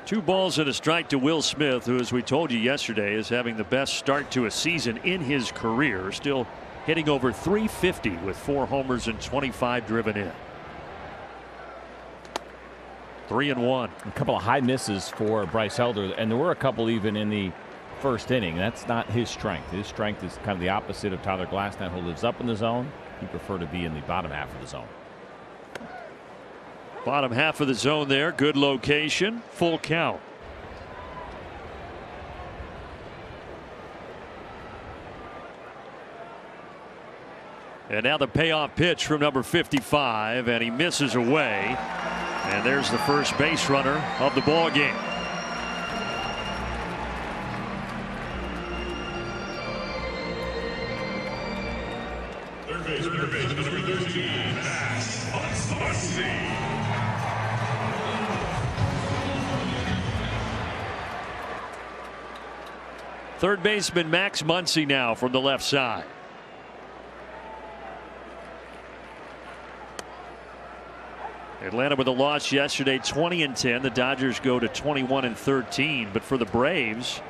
2 balls and a strike to Will Smith, who, as we told you yesterday, is having the best start to a season in his career. Still hitting over 350 with 4 homers and 25 driven in. 3-1. A couple of high misses for Bryce Elder, and there were a couple even in the first inning. That's not his strength. His strength is kind of the opposite of Tyler Glasnow, who lives up in the zone. He preferred to be in the bottom half of the zone. Bottom half of the zone there. Good location. Full count. And now the payoff pitch from number 55, and he misses away. And there's the first base runner of the ball game. Third base, number 13, Muncy. Third baseman Max Muncy now from the left side. Atlanta with a loss yesterday, 20-10. The Dodgers go to 21-13. But for the Braves,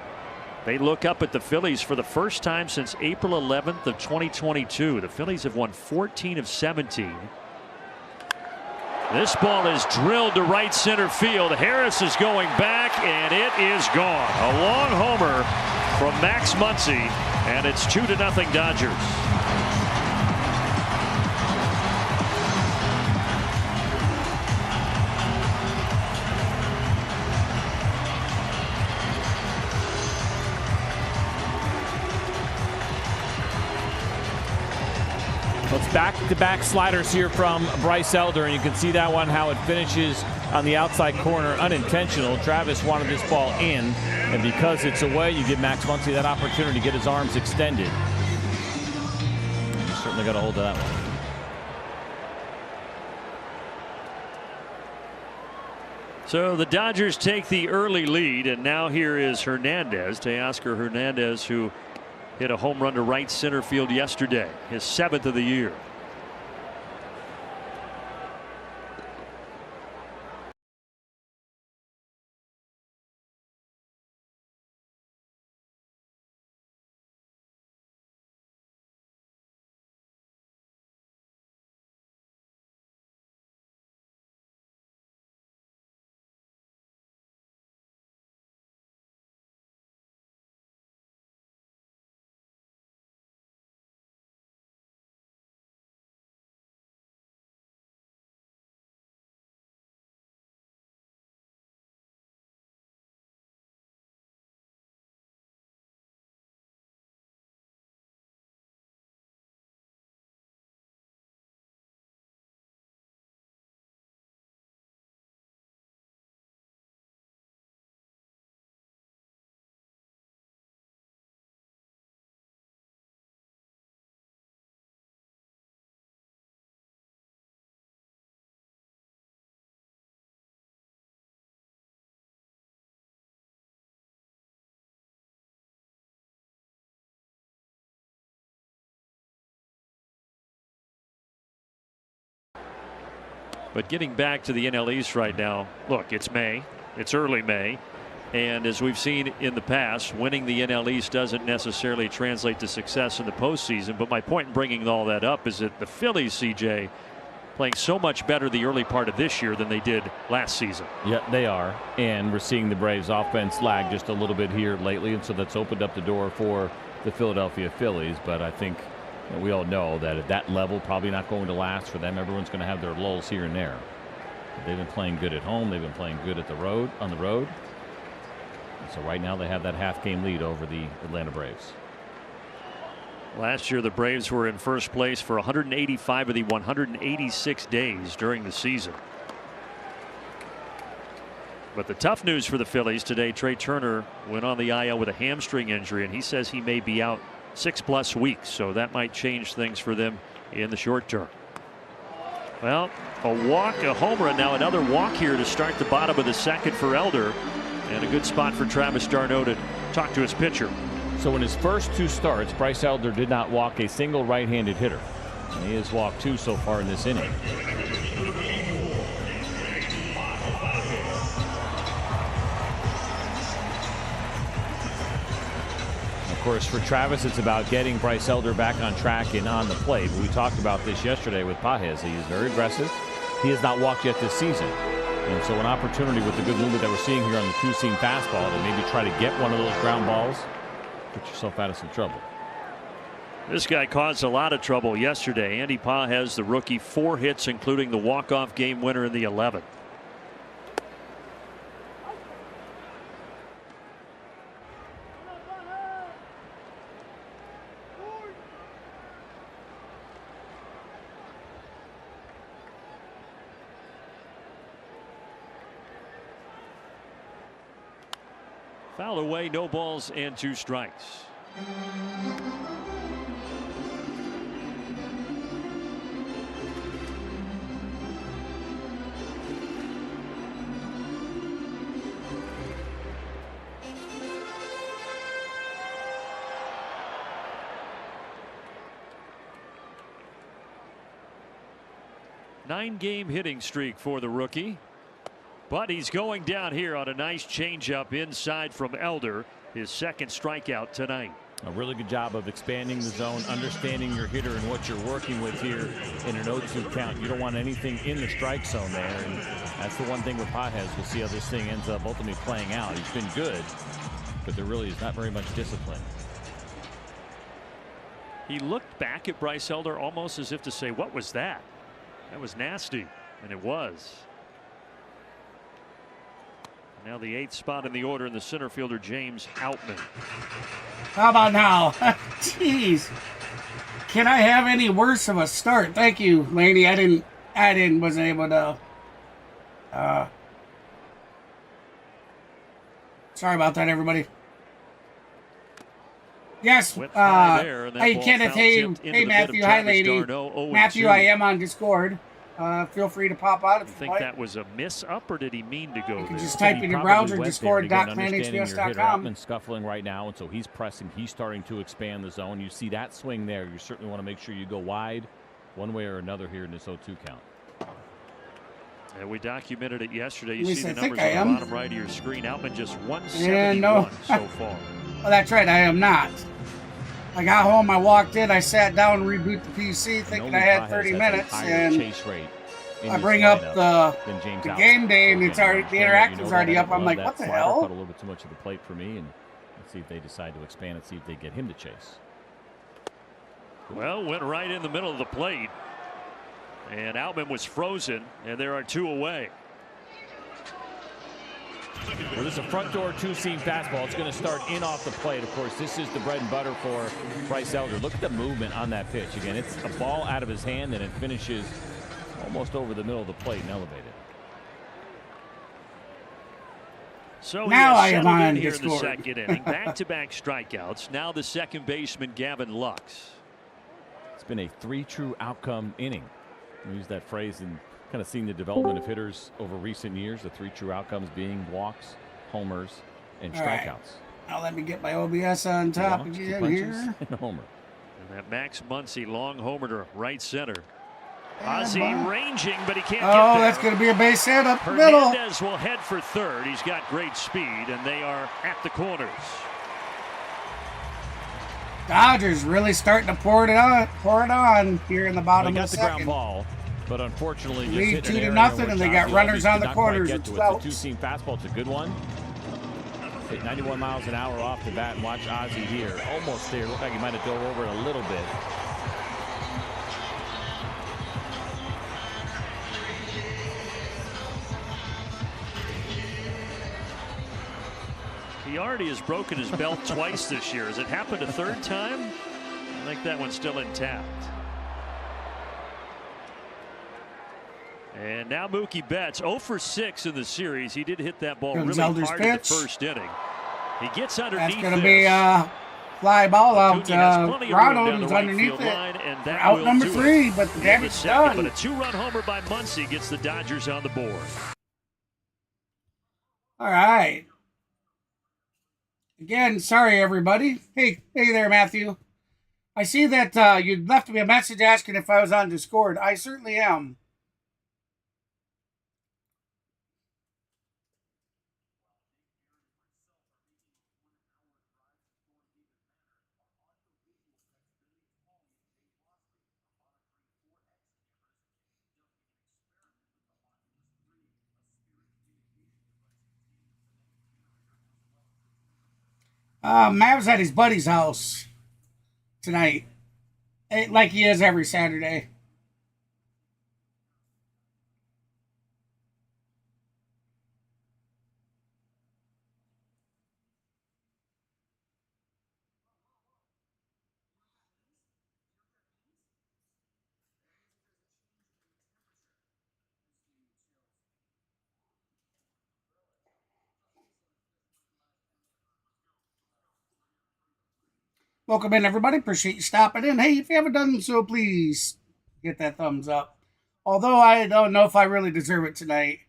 they look up at the Phillies for the first time since April 11th of 2022. The Phillies have won 14 of 17. This ball is drilled to right center field. Harris is going back, and it is gone. A long homer from Max Muncy, and it's 2-0 Dodgers. Well, it's back-to-back sliders here from Bryce Elder, and you can see that one, how it finishes on the outside corner, unintentional. Travis wanted this ball in, and because it's away, you give Max Muncy that opportunity to get his arms extended. You certainly got a hold of that one. So the Dodgers take the early lead, and now here is Hernandez, Teoscar Hernandez, who hit a home run to right center field yesterday, his 7th of the year. But getting back to the NL East right now, look, it's May. It's early May. And as we've seen in the past, winning the NL East doesn't necessarily translate to success in the postseason. But my point in bringing all that up is that the Phillies, CJ, playing so much better the early part of this year than they did last season. Yeah, they are. And we're seeing the Braves offense lag just a little bit here lately. And so that's opened up the door for the Philadelphia Phillies. But I think we all know that at that level, probably not going to last for them. Everyone's going to have their lulls here and there. But they've been playing good at home. They've been playing good at the road, on the road. And so right now they have that half-game lead over the Atlanta Braves. Last year, the Braves were in first place for 185 of the 186 days during the season. But the tough news for the Phillies today, Trey Turner went on the IL with a hamstring injury, and he says he may be out 6+ weeks, so that might change things for them in the short term. Well, a walk, a homer, and now another walk here to start the bottom of the second for Elder, and a good spot for Travis d'Arnaud to talk to his pitcher. So in his first 2 starts, Bryce Elder did not walk a single right-handed hitter. And he has walked 2 so far in this inning. Of course, for Travis, it's about getting Bryce Elder back on track and on the plate. But we talked about this yesterday with Pages. He is very aggressive. He has not walked yet this season. And so an opportunity with the good movement that we're seeing here on the two-seam fastball to maybe try to get one of those ground balls, put yourself out of some trouble. This guy caused a lot of trouble yesterday. Andy Pages, the rookie, 4 hits, including the walk-off game winner in the 11th. Foul away, no balls and 2 strikes. Nine-game hitting streak for the rookie. But he's going down here on a nice changeup inside from Elder, his second strikeout tonight. A really good job of expanding the zone, understanding your hitter and what you're working with here in an 0-2 count. You don't want anything in the strike zone there, and that's the one thing with Pages. We'll see how this thing ends up ultimately playing out. He's been good, but there really is not very much discipline. He looked back at Bryce Elder almost as if to say, what was that? That was nasty, and it was. Now the 8th spot in the order in the center fielder, James Outman. How about now? Jeez. Can I have any worse of a start? Thank you, Laney. Wasn't able to. Sorry about that, everybody. Yes. Hey, Kenneth. Hey, Matthew. Hi, lady. Matthew, I am on Discord. Feel free to pop out if you think that was a miss up, or did he mean to go there? You can just type in your browser, discord.planxbs.com. Outman scuffling right now, and so he's pressing. He's starting to expand the zone. You see that swing there. You certainly want to make sure you go wide one way or another here in this 0-2 count. And we documented it yesterday. You see the numbers on the bottom right of your screen. Outman just 171 so far. Oh, that's right. I am not. I got home, I walked in, I sat down and reboot the PC thinking I had 30 minutes, and I bring up the game day, and it's already, the interactive's already up. I'm like, what the hell? Cut a little bit too much of the plate for me, and let's see if they decide to expand it, see if they get him to chase. Well, went right in the middle of the plate, and Outman was frozen, and there are 2 away. Well, this is a front door two-seam fastball. It's going to start in off the plate. Of course, this is the bread and butter for Bryce Elder. Look at the movement on that pitch. Again, it's a ball out of his hand, and it finishes almost over the middle of the plate and elevated. So now I am on here in the second inning. Back-to-back strikeouts. Now the second baseman, Gavin Lux. It's been a 3 true outcome inning. We use that phrase in kind of seeing the development of hitters over recent years, the 3 true outcomes being walks, homers, and strikeouts. Right. Now let me get my OBS on top again here. And a homer. And that Max Muncy long homer to right center. Ozzie ranging, but he can't get there. Oh, that's going to be a base hit up the middle. Hernandez will head for third. He's got great speed, and they are at the corners. Dodgers really starting to pour it on here in the bottom of the second. Got the ground ball. But unfortunately, lead 2-0, and they got runners on the corners. It's a two-seam fastball. It's a good one. Hit 91 miles an hour off the bat, and watch Ozzie here. Almost there. Looked like he might have dove over it a little bit. He already has broken his belt twice this year. Has it happened a third time? I think that one's still intact. And now Mookie Betts, 0 for 6 in the series. He did hit that ball really hard in the first inning. He gets underneath. That's going to be a fly ball out. Ronald's underneath it. Out number 3, but the damage done. But a 2-run homer by Muncy gets the Dodgers on the board. All right. Again, sorry, everybody. Hey there, Matthew. I see that you left me a message asking if I was on Discord. I certainly am. Mav's at his buddy's house tonight, like he is every Saturday. Welcome in, everybody. Appreciate you stopping in. Hey, if you haven't done so, please get that thumbs up. Although I don't know if I really deserve it tonight.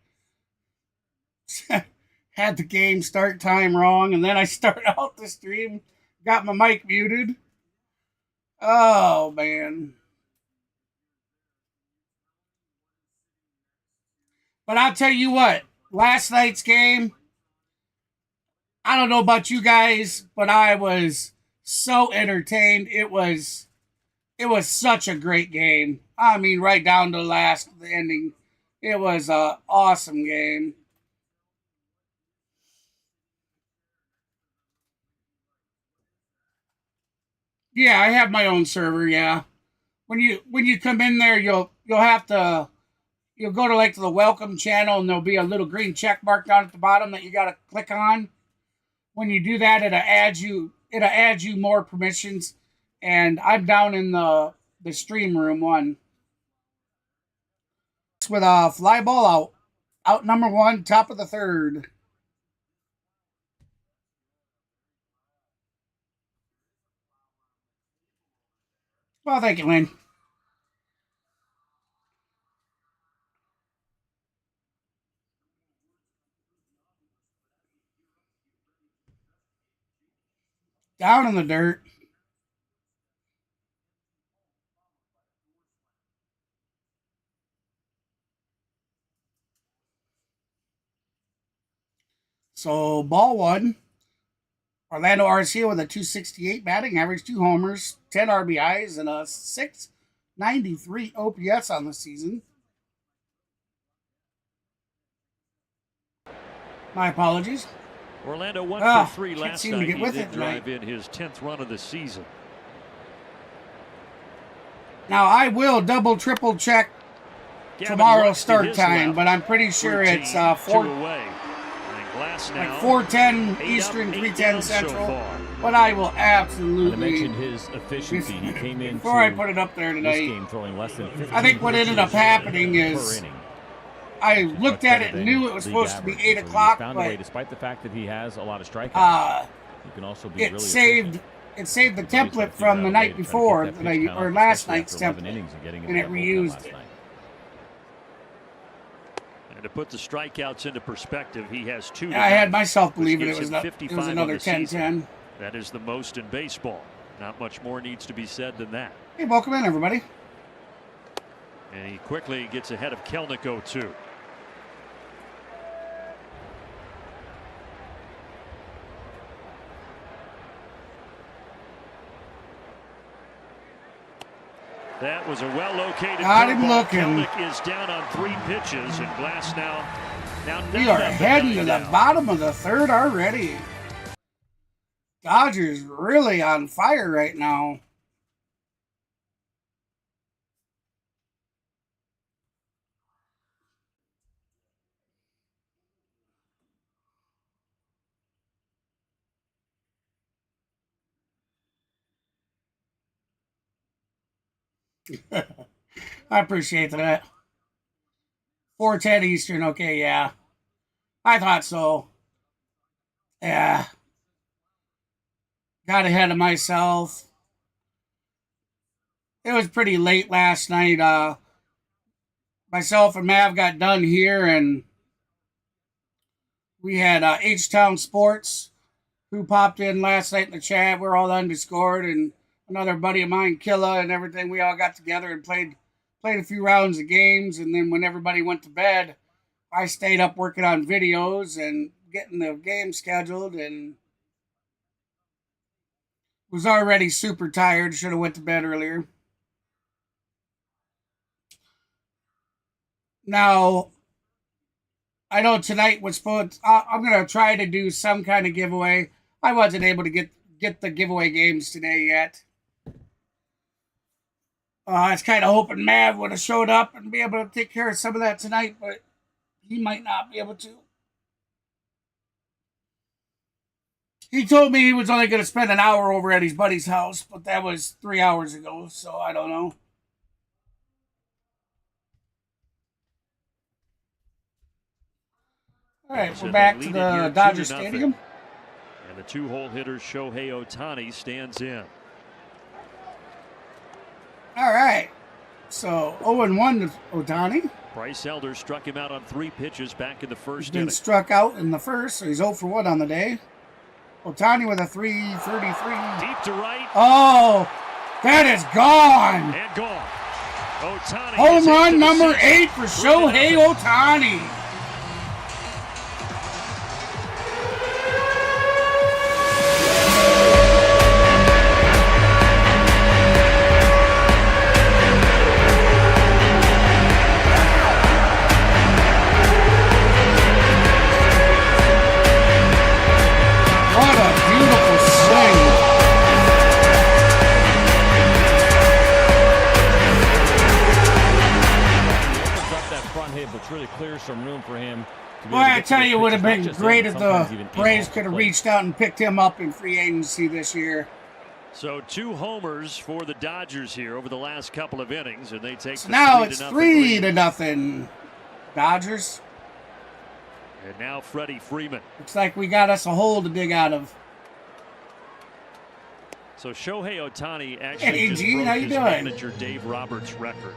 Had the game start time wrong, and then I start out the stream, got my mic muted. Oh, man. But I'll tell you what, last night's game, I don't know about you guys, but I was so entertained. It was such a great game. I mean, right down to the ending. It was an awesome game. Yeah, I have my own server, yeah. When you come in there, you'll have to go to like the welcome channel, and there'll be a little green check mark down at the bottom that you got to click on. When you do that, it'll add you more permissions, and I'm down in the stream room one. With a fly ball out number 1, top of the 3rd. Well, thank you, Lynn. Down in the dirt. So, ball 1. Orlando Arcia with a 268 batting average, 2 homers, 10 RBIs, and a 693 OPS on the season. My apologies. Orlando 1 for 3 last night. He did drive in his 10th run of the season. Now, I will double, triple check tomorrow's start time, but I'm pretty sure it's 4:10 Eastern, 3:10 Central. But I will absolutely. I mentioned his efficiency. He came in before I put it up there tonight. This game throwing less than 15 I think what ended up happening is I looked at it and knew it was supposed to be 8 o'clock, but despite the fact that he has a lot of strikeouts, he can also be it saved the template from the night before or last night's template, and it reused it. And to put the strikeouts into perspective, he has 2. I had myself believing it was another 10-10. That is the most in baseball. Not much more needs to be said than that. Hey, welcome in, everybody. And he quickly gets ahead of Kelnick 0-2. That was a well-located. Got him looking. Kelnick is down on 3 pitches, and Glasnow now we are heading to the bottom of the 3rd already. Dodgers really on fire right now. I appreciate that. 4:10 Eastern. Okay, yeah. I thought so. Yeah. Got ahead of myself. It was pretty late last night. Myself and Mav got done here, and we had H-Town Sports, who popped in last night in the chat. We're all on Discord, and another buddy of mine, Killa, and everything. We all got together and played a few rounds of games, and then when everybody went to bed, I stayed up working on videos and getting the game scheduled, and was already super tired. Should have went to bed earlier. Now, I know tonight was supposed. I'm gonna try to do some kind of giveaway. I wasn't able to get the giveaway games today yet. I was kind of hoping Mav would have showed up and be able to take care of some of that tonight, but he might not be able to. He told me he was only going to spend an hour over at his buddy's house, but that was 3 hours ago, so I don't know. All right, we're back to the Dodger Stadium. And the 2-hole hitter Shohei Ohtani stands in. All right. So 0-1 to Ohtani. Bryce Elder struck him out on 3 pitches back in the first He's been inning. struck out in the first, so he's 0 for 1 on the day. Ohtani with a 333. Deep to right. Oh, that is gone. And gone. Ohtani. Home run number 8 for Shohei Ohtani. Really clears some room for him. Boy, I tell you, it would have been great if the Braves could have reached out and picked him up in free agency this year. So 2 homers for the Dodgers here over the last couple of innings, and they take. So now it's 3-0 Dodgers. And now Freddie Freeman. Looks like we got us a hole to dig out of. So Shohei Ohtani actually just broke his manager Dave Roberts' record.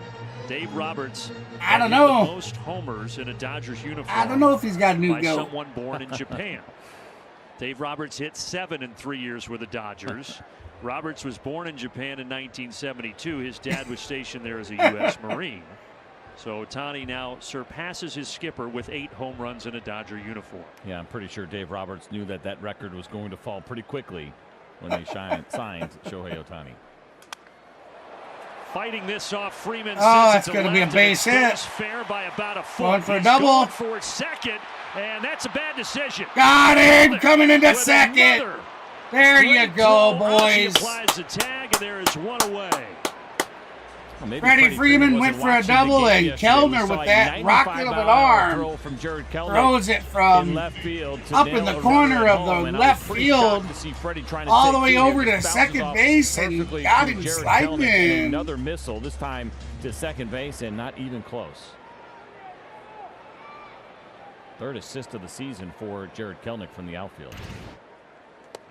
Dave Roberts, I don't know, the most homers in a Dodgers uniform. I don't know if he's got a new by go. Someone born in Japan. Dave Roberts hit 7 in 3 years with the Dodgers. Roberts was born in Japan in 1972. His dad was stationed there as a U.S. Marine. So Ohtani now surpasses his skipper with 8 home runs in a Dodger uniform. Yeah, I'm pretty sure Dave Roberts knew that record was going to fall pretty quickly when they signed Shohei Ohtani. Fighting this off, Freeman. Oh, that's going to be a base hit. Fair by about a foot. Going for a double. Going for second, and that's a bad decision. Got him coming into second. There you go, boys. Applies the tag, and there is 1 away. Well, Freddie Freeman went for a double, and Kellner with that rocket of an arm throws it from left field up in the corner of the left field all the way over to second base, and got him sliding. Another missile, this time to second base, and not even close. 3rd assist of the season for Jared Kelenic from the outfield.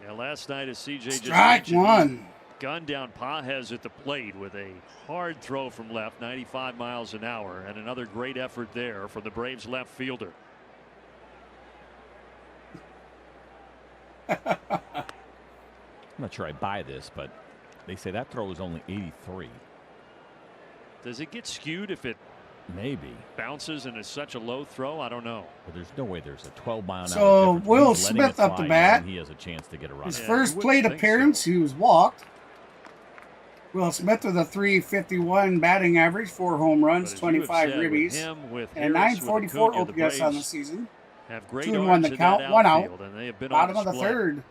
Yeah, last night as CJ just strike one. Gunned down Pages at the plate with a hard throw from left, 95 miles an hour, and another great effort there from the Braves left fielder. I'm not sure I buy this, but they say that throw is only 83. Does it get skewed if it maybe bounces and is such a low throw? I don't know. But there's no way there's a 12-mile-an-hour so difference. Will Smith up to bat. He has a chance to get a run. His first plate appearance, so. He was walked. Will Smith with a .351 batting average, 4 home runs, 25 ribbies, and .944 OPS on the season. 2-1 the count, 1 out. Bottom of the 3rd.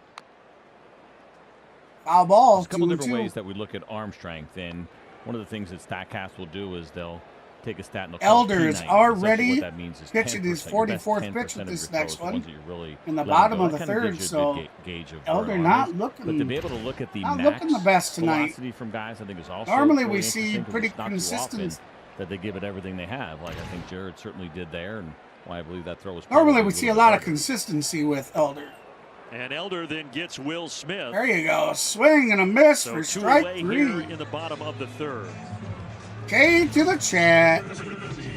Foul ball. There's a couple different ways that we look at arm strength, and one of the things that StatCast will do is they'll take a stat and Elder is already pitching his 44th pitch with this next one in the bottom of the 3rd, so Elder not looking, but to be able to look at the not looking the best tonight. From guys, I think is also normally we see pretty consistent that they give it everything they have, like I think Jared certainly did there, and why I believe that throw was normally we see a lot of consistency with Elder. And Elder then gets Will Smith. There you go, swing and a miss for strike 3 in the bottom of the 3rd. K to the chat.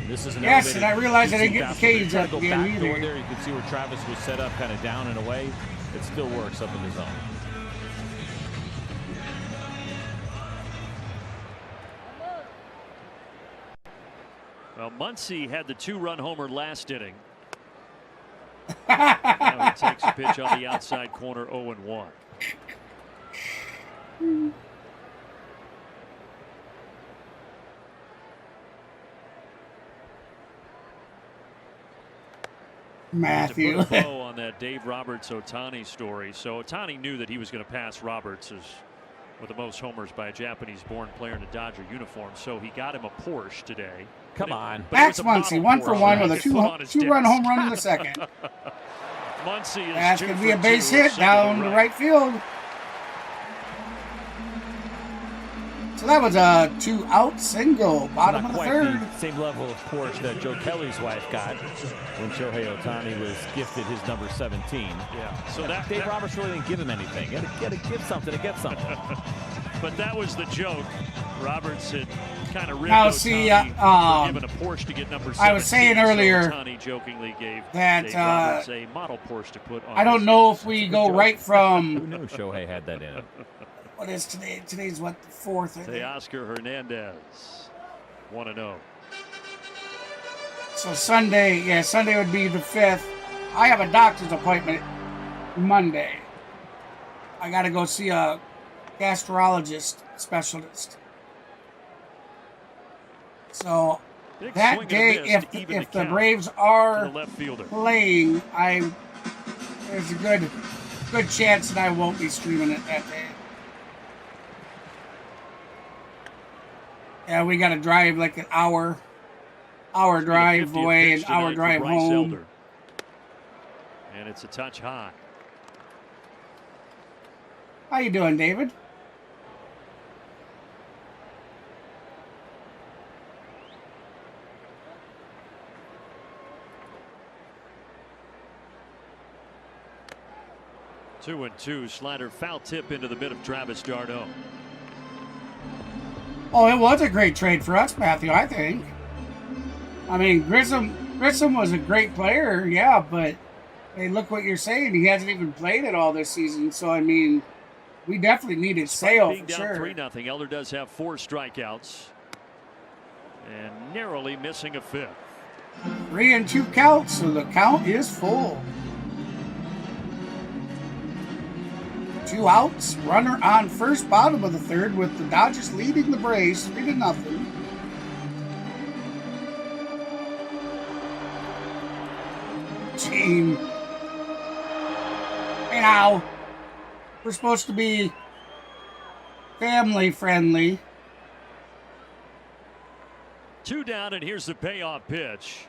This is yes, and I realized I didn't get the K's at the game either. There, you can see where Travis was set up kind of down and away. It still works up in the zone. Well, Muncy had the 2-run homer last inning. Now he takes a pitch on the outside corner, 0-1. Matthew. on that Dave Roberts Ohtani story. So Ohtani knew that he was going to pass Roberts as with the most homers by a Japanese-born player in a Dodger uniform. So he got him a Porsche today. Come on. That's Muncy, 1-for-1 with a two-run home run in the second. Muncy is that's going to be a base hit down the right field. So that was a 2-out single, bottom of the third. The same level of Porsche that Joe Kelly's wife got when Shohei Ohtani was gifted his number 17. Yeah. So Dave Roberts really didn't give him anything. You got to give something to get something. But that was the joke. Roberts had kind of ripped Ohtani for giving a Porsche to get number 17. I was saying earlier so Ohtani jokingly gave that Dave Roberts a model Porsche to put on. I don't know if we go right from. Who knew Shohei had that in him? What is today? Today's what, the 4th? Oscar Hernandez, 1-0. So Sunday would be the 5th. I have a doctor's appointment Monday. I got to go see a gastrologist specialist. So that day, if the Braves are playing, there's a good chance that I won't be streaming it that day. Yeah, we got to drive like an hour drive away, an hour drive Bryce home. Elder. And it's a touch high. How you doing, David? Two and two, slider foul tip into the mid of Travis d'Arnaud. Oh, it was a great trade for us, Matthew, I think. I mean, Grissom was a great player, yeah, but hey, look what you're saying. He hasn't even played it all this season. So, I mean, we definitely needed Sale for sure. Being down 3-0, Elder does have 4 strikeouts and narrowly missing a 5th. 3-2 count, so the count is full. 2 outs, runner on first, bottom of the third, with the Dodgers leading the Braves 3-0. Team. Hey now, we're supposed to be family friendly. 2 down, and here's the payoff pitch.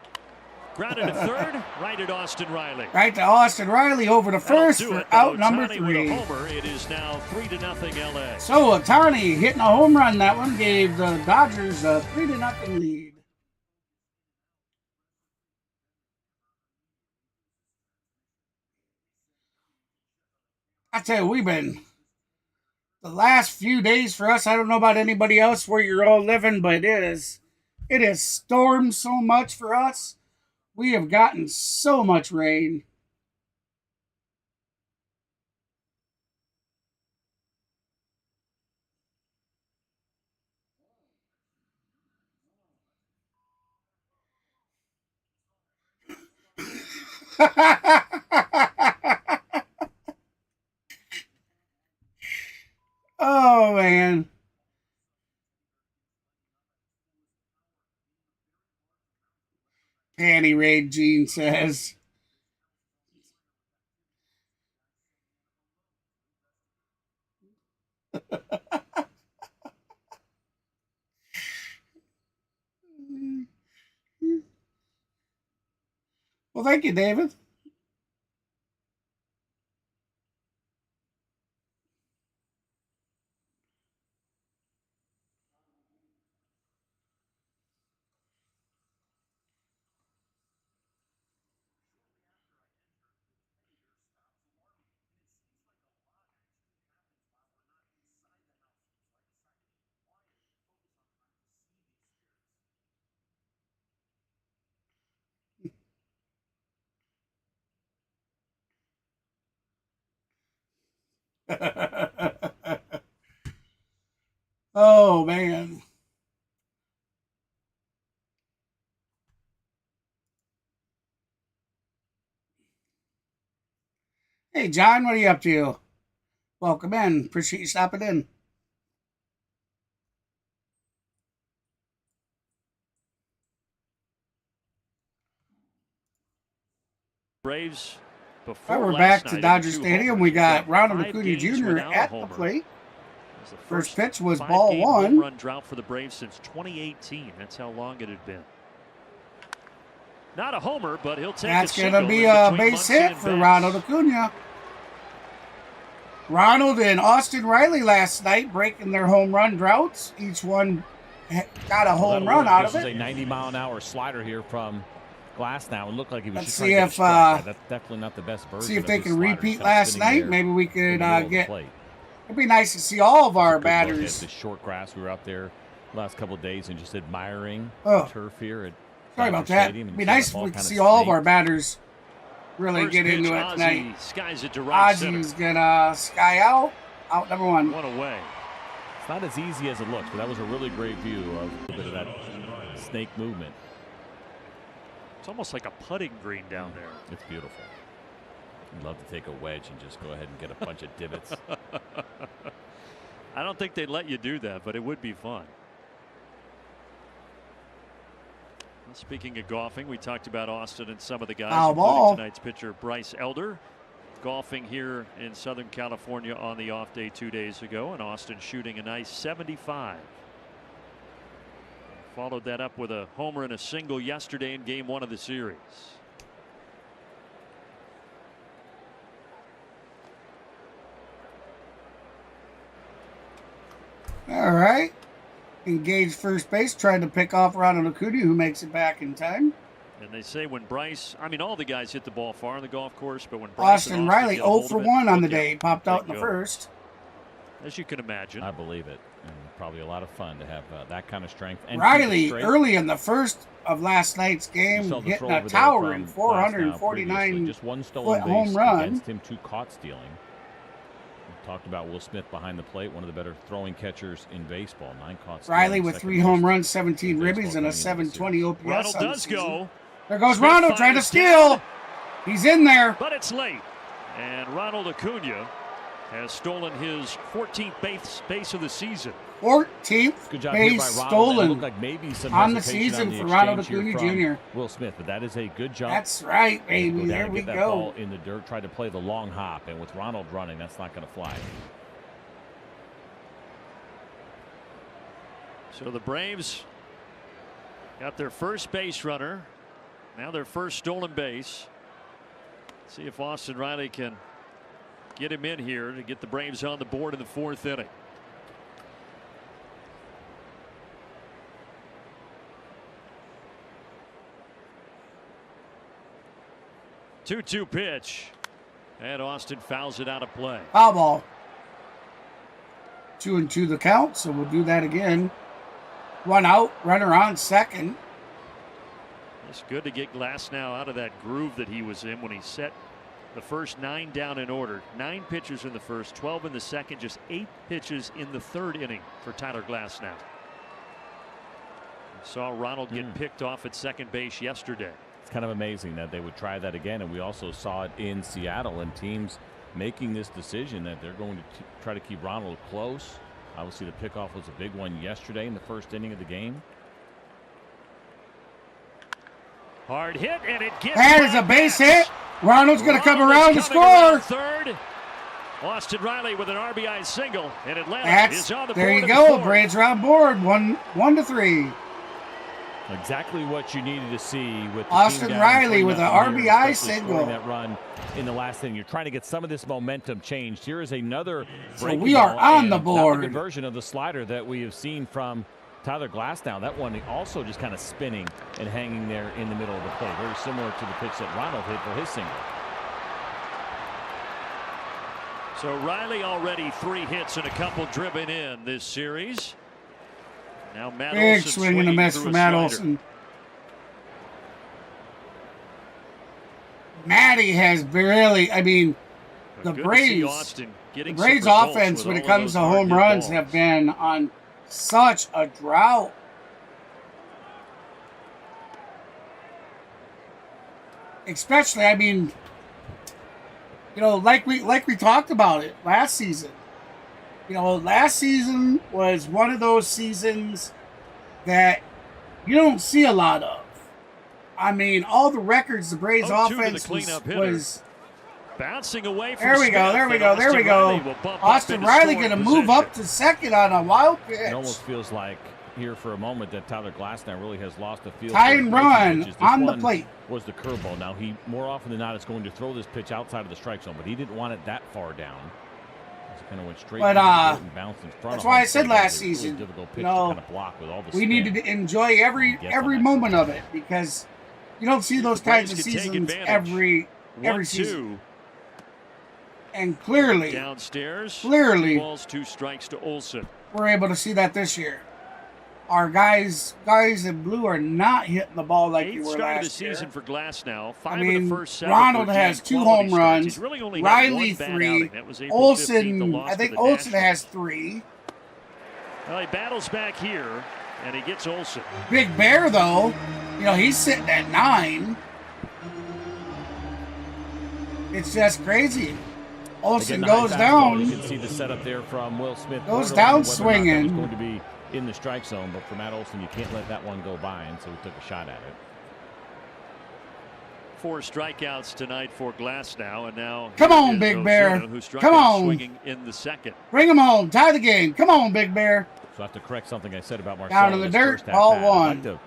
Grounded to third, right at Austin Riley. Right to Austin Riley over to first for out number 3. With a homer, it is now 3-0 LA. So Ohtani hitting a home run. That one gave the Dodgers a 3-0 lead. I tell you, the last few days for us, I don't know about anybody else where you're all living, but it has stormed so much for us. We have gotten so much rain. Oh, man. Panty Raid Gene says. Well, thank you, David. Oh, man. Hey, John, what are you up to? Welcome in. Appreciate you stopping in. Braves before we're last back to night, Dodger two Stadium. homers. We got 5 Ronald Acuna games Jr. without a at the homer. plate. It's the First pitch was 5-game ball home 1. run drought for the Braves since 2018. That's how long it had been. Not a homer, but he'll take That's going to to be a base hit for Ronald Acuna. Ronald and Austin Riley last night breaking their home run droughts. Each one got a home run out of it. This is a 90-mile-an-hour slider here from Glasnow. It looked like he was Let's just trying to get a strike. That's definitely not the best version. See if of they his can slider. repeat Kind of last sitting night. there Maybe we could in the middle of the get. plate. It'd be nice to see all of our It's a good look at batters. the short grass. We were out there the last couple of days and just admiring Oh. the turf here at Sorry Dodger about that. Stadium, It'd be and you nice saw if the we ball could kinda see all of snake. our batters really First get pitch, into it Ozzie tonight. skies it to right center. Ozzy's gonna sky out number 1. One away. It's not as easy as it looks, but that was a really great view of a bit of that snake movement. It's almost like a putting green down there. It's beautiful. I'd love to take a wedge and just go ahead and get a bunch of divots. I don't think they'd let you do that, but it would be fun. Well, speaking of golfing, we talked about Austin and some of the guys, including tonight's pitcher Bryce Elder, golfing here in Southern California on the off day 2 days ago, and Austin shooting a nice 75. Followed that up with a homer and a single yesterday in game 1 of the series. All right. Engage first base, trying to pick off Ronald Acuna, who makes it back in time. And they say when Bryce, I mean, all the guys hit the ball far on the golf course, but when Bryce Austin Riley 0 for 1 on the day. He popped out in the first. As you can imagine. I believe it. And probably a lot of fun to have that kind of strength. And Riley, early in the first of last night's game, hitting a towering 449-foot home run. Against him, 2 caught stealing. We talked about Will Smith behind the plate, one of the better throwing catchers in baseball. 9 caught stealing. Riley with 3 home runs, 17 ribbies, and a 720 OPS. Ronald does go. There goes Ronald trying to steal. He's in there. But it's late. And Ronald Acuna has stolen his 14th base of the season. 14th base stolen like maybe some on the season for Ronald Acuna Jr. Will Smith, but that is a good job. That's right, baby. There we go. That ball in the dirt, tried to play the long hop, and with Ronald running, that's not going to fly. So the Braves got their first base runner. Now their first stolen base. See if Austin Riley can get him in here to get the Braves on the board in the 4th inning. Two-two pitch, and Austin fouls it out of play. Foul ball. 2-2 the count, so we'll do that again. 1 out, runner on second. It's good to get Glasnow out of that groove that he was in when he set the first 9 down in order. 9 pitches in the first, 12 in the second, just 8 pitches in the 3rd inning for Tyler Glasnow. Saw Ronald get picked off at second base yesterday. It's kind of amazing that they would try that again, and we also saw it in Seattle, and teams making this decision that they're going to try to keep Ronald close. Obviously, the pickoff was a big one yesterday in the 1st inning of the game. Hard hit, and it gets. That is a base hit. Ronald's going to come around to score. Third. Austin Riley with an RBI single, and Atlanta is on the board. There you go. Braves are on board. 1-3. Exactly what you needed to see with Austin Riley with an RBI single. That run in the last inning. You're trying to get some of this momentum changed. Here is another. So we are on the board. Not the version of the slider that we have seen from Tyler Glasnow. That one also just kind of spinning and hanging there in the middle of the plate. Very similar to the pitch that Ronald hit for his single. So Riley already 3 hits and a couple driven in this series. Now Matt Big Olson swing and a miss for Matt Olson. Matty has really, I mean, the Braves offense when it comes to home runs have been on such a drought. Especially, I mean, you know, like we talked about it last season. You know, last season was one of those seasons that you don't see a lot of. I mean, all the records the Braves offense was Bouncing away from There we go, there we go, there we go. Austin Riley going to move up to second on a wild pitch. It almost feels like here for a moment that Tyler Glasnow really has lost the field. Tie and run on the plate. Was the curveball. Now, he more often than not is going to throw this pitch outside of the strike zone, but he didn't want it that far down. It kind of went straight and bounced in front. That's why I said last season, difficult pitch to kind of block with all the we needed to enjoy every moment of it, because you don't see those kinds of seasons every season. And clearly, downstairs, balls 2 strikes to Olson. We're able to see that this year. Our guys in blue are not hitting the ball like they were last year. Start of the season for Glasnow. 5 of the first 7. Ronald has 2 home runs. Really only Riley 3. Olson, I think Olson has 3. Well, he battles back here, and he gets Olson. Big Bear, though, he's sitting at 9. It's just crazy. Olson goes down. You can see the setup there from Will Smith. Goes down swinging. Going to be in the strike zone, but for Matt Olson, you can't let that one go by, and so he took a shot at it. 4 strikeouts tonight for Glasnow, and now come on, Big Bear. Come on, swinging in the second. Bring him home. Tie the game. Come on, Big Bear. So I have to correct something I said about Marcell. Down in the dirt, ball 1. I'd like to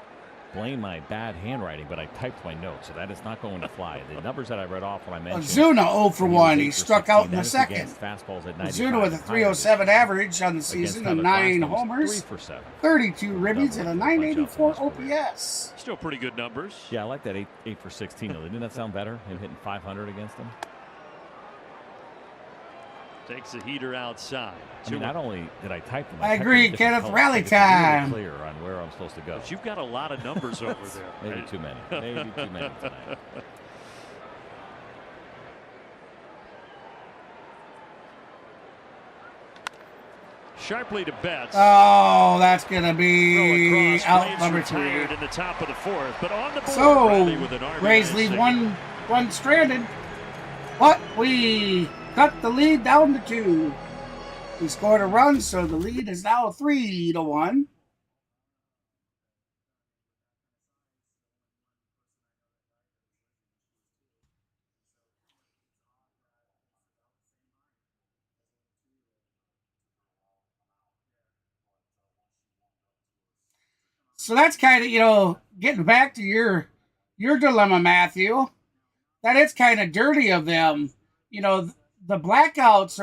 blame my bad handwriting, but I typed my notes, so that is not going to fly. The numbers that I read off when I mentioned Ozuna 0 for 1. He struck out in the second. Fastballs at Ozuna with a 307 average on the season and 9 homers, 32 ribbies, and a 984 OPS. Still pretty good numbers. Yeah, I like that 8 for 16. Though. Didn't that sound better? Him hitting 500 against them. Takes the heater outside. I mean, not only did I type them, I agree, Kenneth. Rally time. Clear on where I'm supposed to go. But you've got a lot of numbers over there. Maybe too many. Maybe too many tonight. Sharply to Betts. Oh, that's gonna be out number 3. In the top of the 4th, but on the board, so Rays lead 1 stranded, but we cut the lead down to 2. We scored a run, so the lead is now 3-1. So that's kind of, getting back to your dilemma, Matthew, that it's kind of dirty of them. The blackouts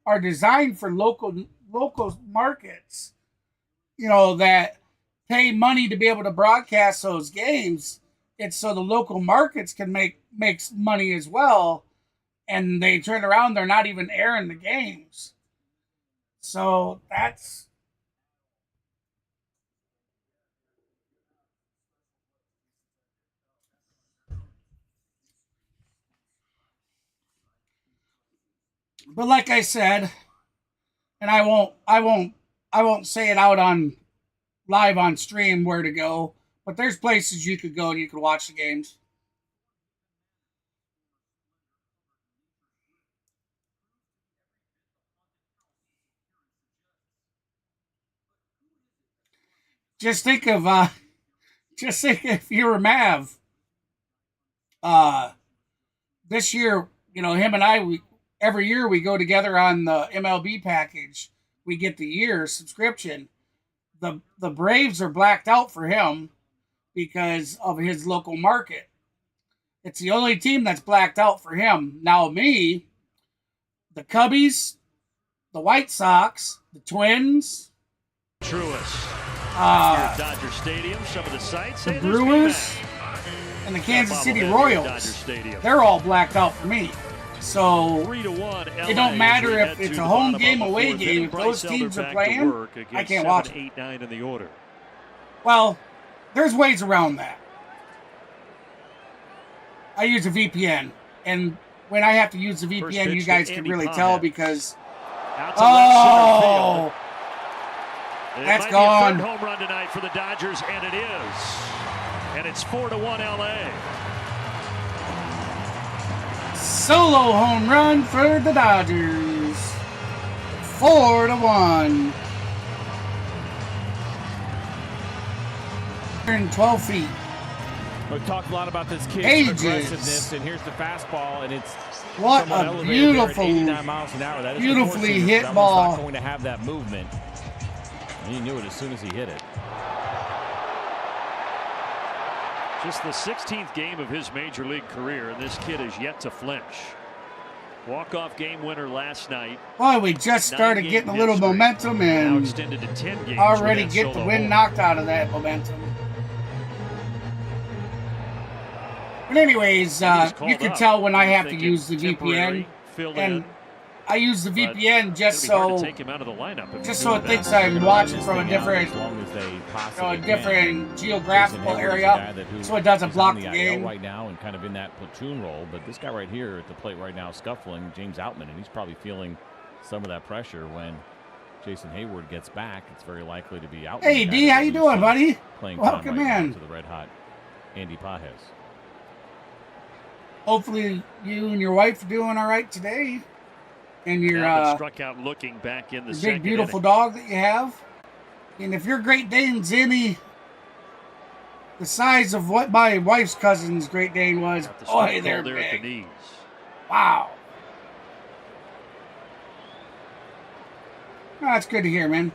are designed for local markets, that pay money to be able to broadcast those games. It's so the local markets can makes money as well, and they turn around, they're not even airing the games. So that's... But like I said, and I won't say it out on live on stream where to go, but there's places you could go and you could watch the games. Just think if you were Mav. This year, him and I, every year we go together on the MLB package. We get the year subscription. The Braves are blacked out for him because of his local market. It's the only team that's blacked out for him. Now me, the Cubbies, the White Sox, the Twins, Truist. Dodger Stadium, some of the sites. The Brewers, and the Kansas City Royals. They're all blacked out for me. So it don't matter if it's a home game, away game. If those teams are playing, I can't watch it. 8, 9 in the order. Well, there's ways around that. I use a VPN, and when I have to use the VPN, you guys can really tell because that's gone. Home run tonight for the Dodgers, and it is, and it's 4-1 LA. Solo home run for the Dodgers. 4-1. 112 feet. We've talked a lot about this kid's aggressiveness, and here's the fastball, and it's what a beautiful, 89 miles an hour. That is beautifully hit ball. Not going to have that movement. And he knew it as soon as he hit it. Just the 16th game of his major league career, and this kid is yet to flinch. Walk-off game winner last night. Boy, we just started getting a little momentum, and now extended to 10 games. Already get the wind knocked out of that momentum. But anyways, you can tell when I have to use the VPN, and I use the VPN just so it thinks I'm watching from a different, different geographical area, so it doesn't block the game. Right now, and kind of in that platoon role, but this guy right here at the plate right now, scuffling, James Outman, and he's probably feeling some of that pressure when Jason Hayward gets back. It's very likely to be out. Hey D, how you doing, buddy? Welcome in to the red hot Andy Pajes. Hopefully you and your wife are doing all right today. And your struck out looking back in the big beautiful dog that you have. And if your Great Dane's the size of what my wife's cousin's Great Dane was, boy, they're big. At the knees. Wow. Oh, that's good to hear, man.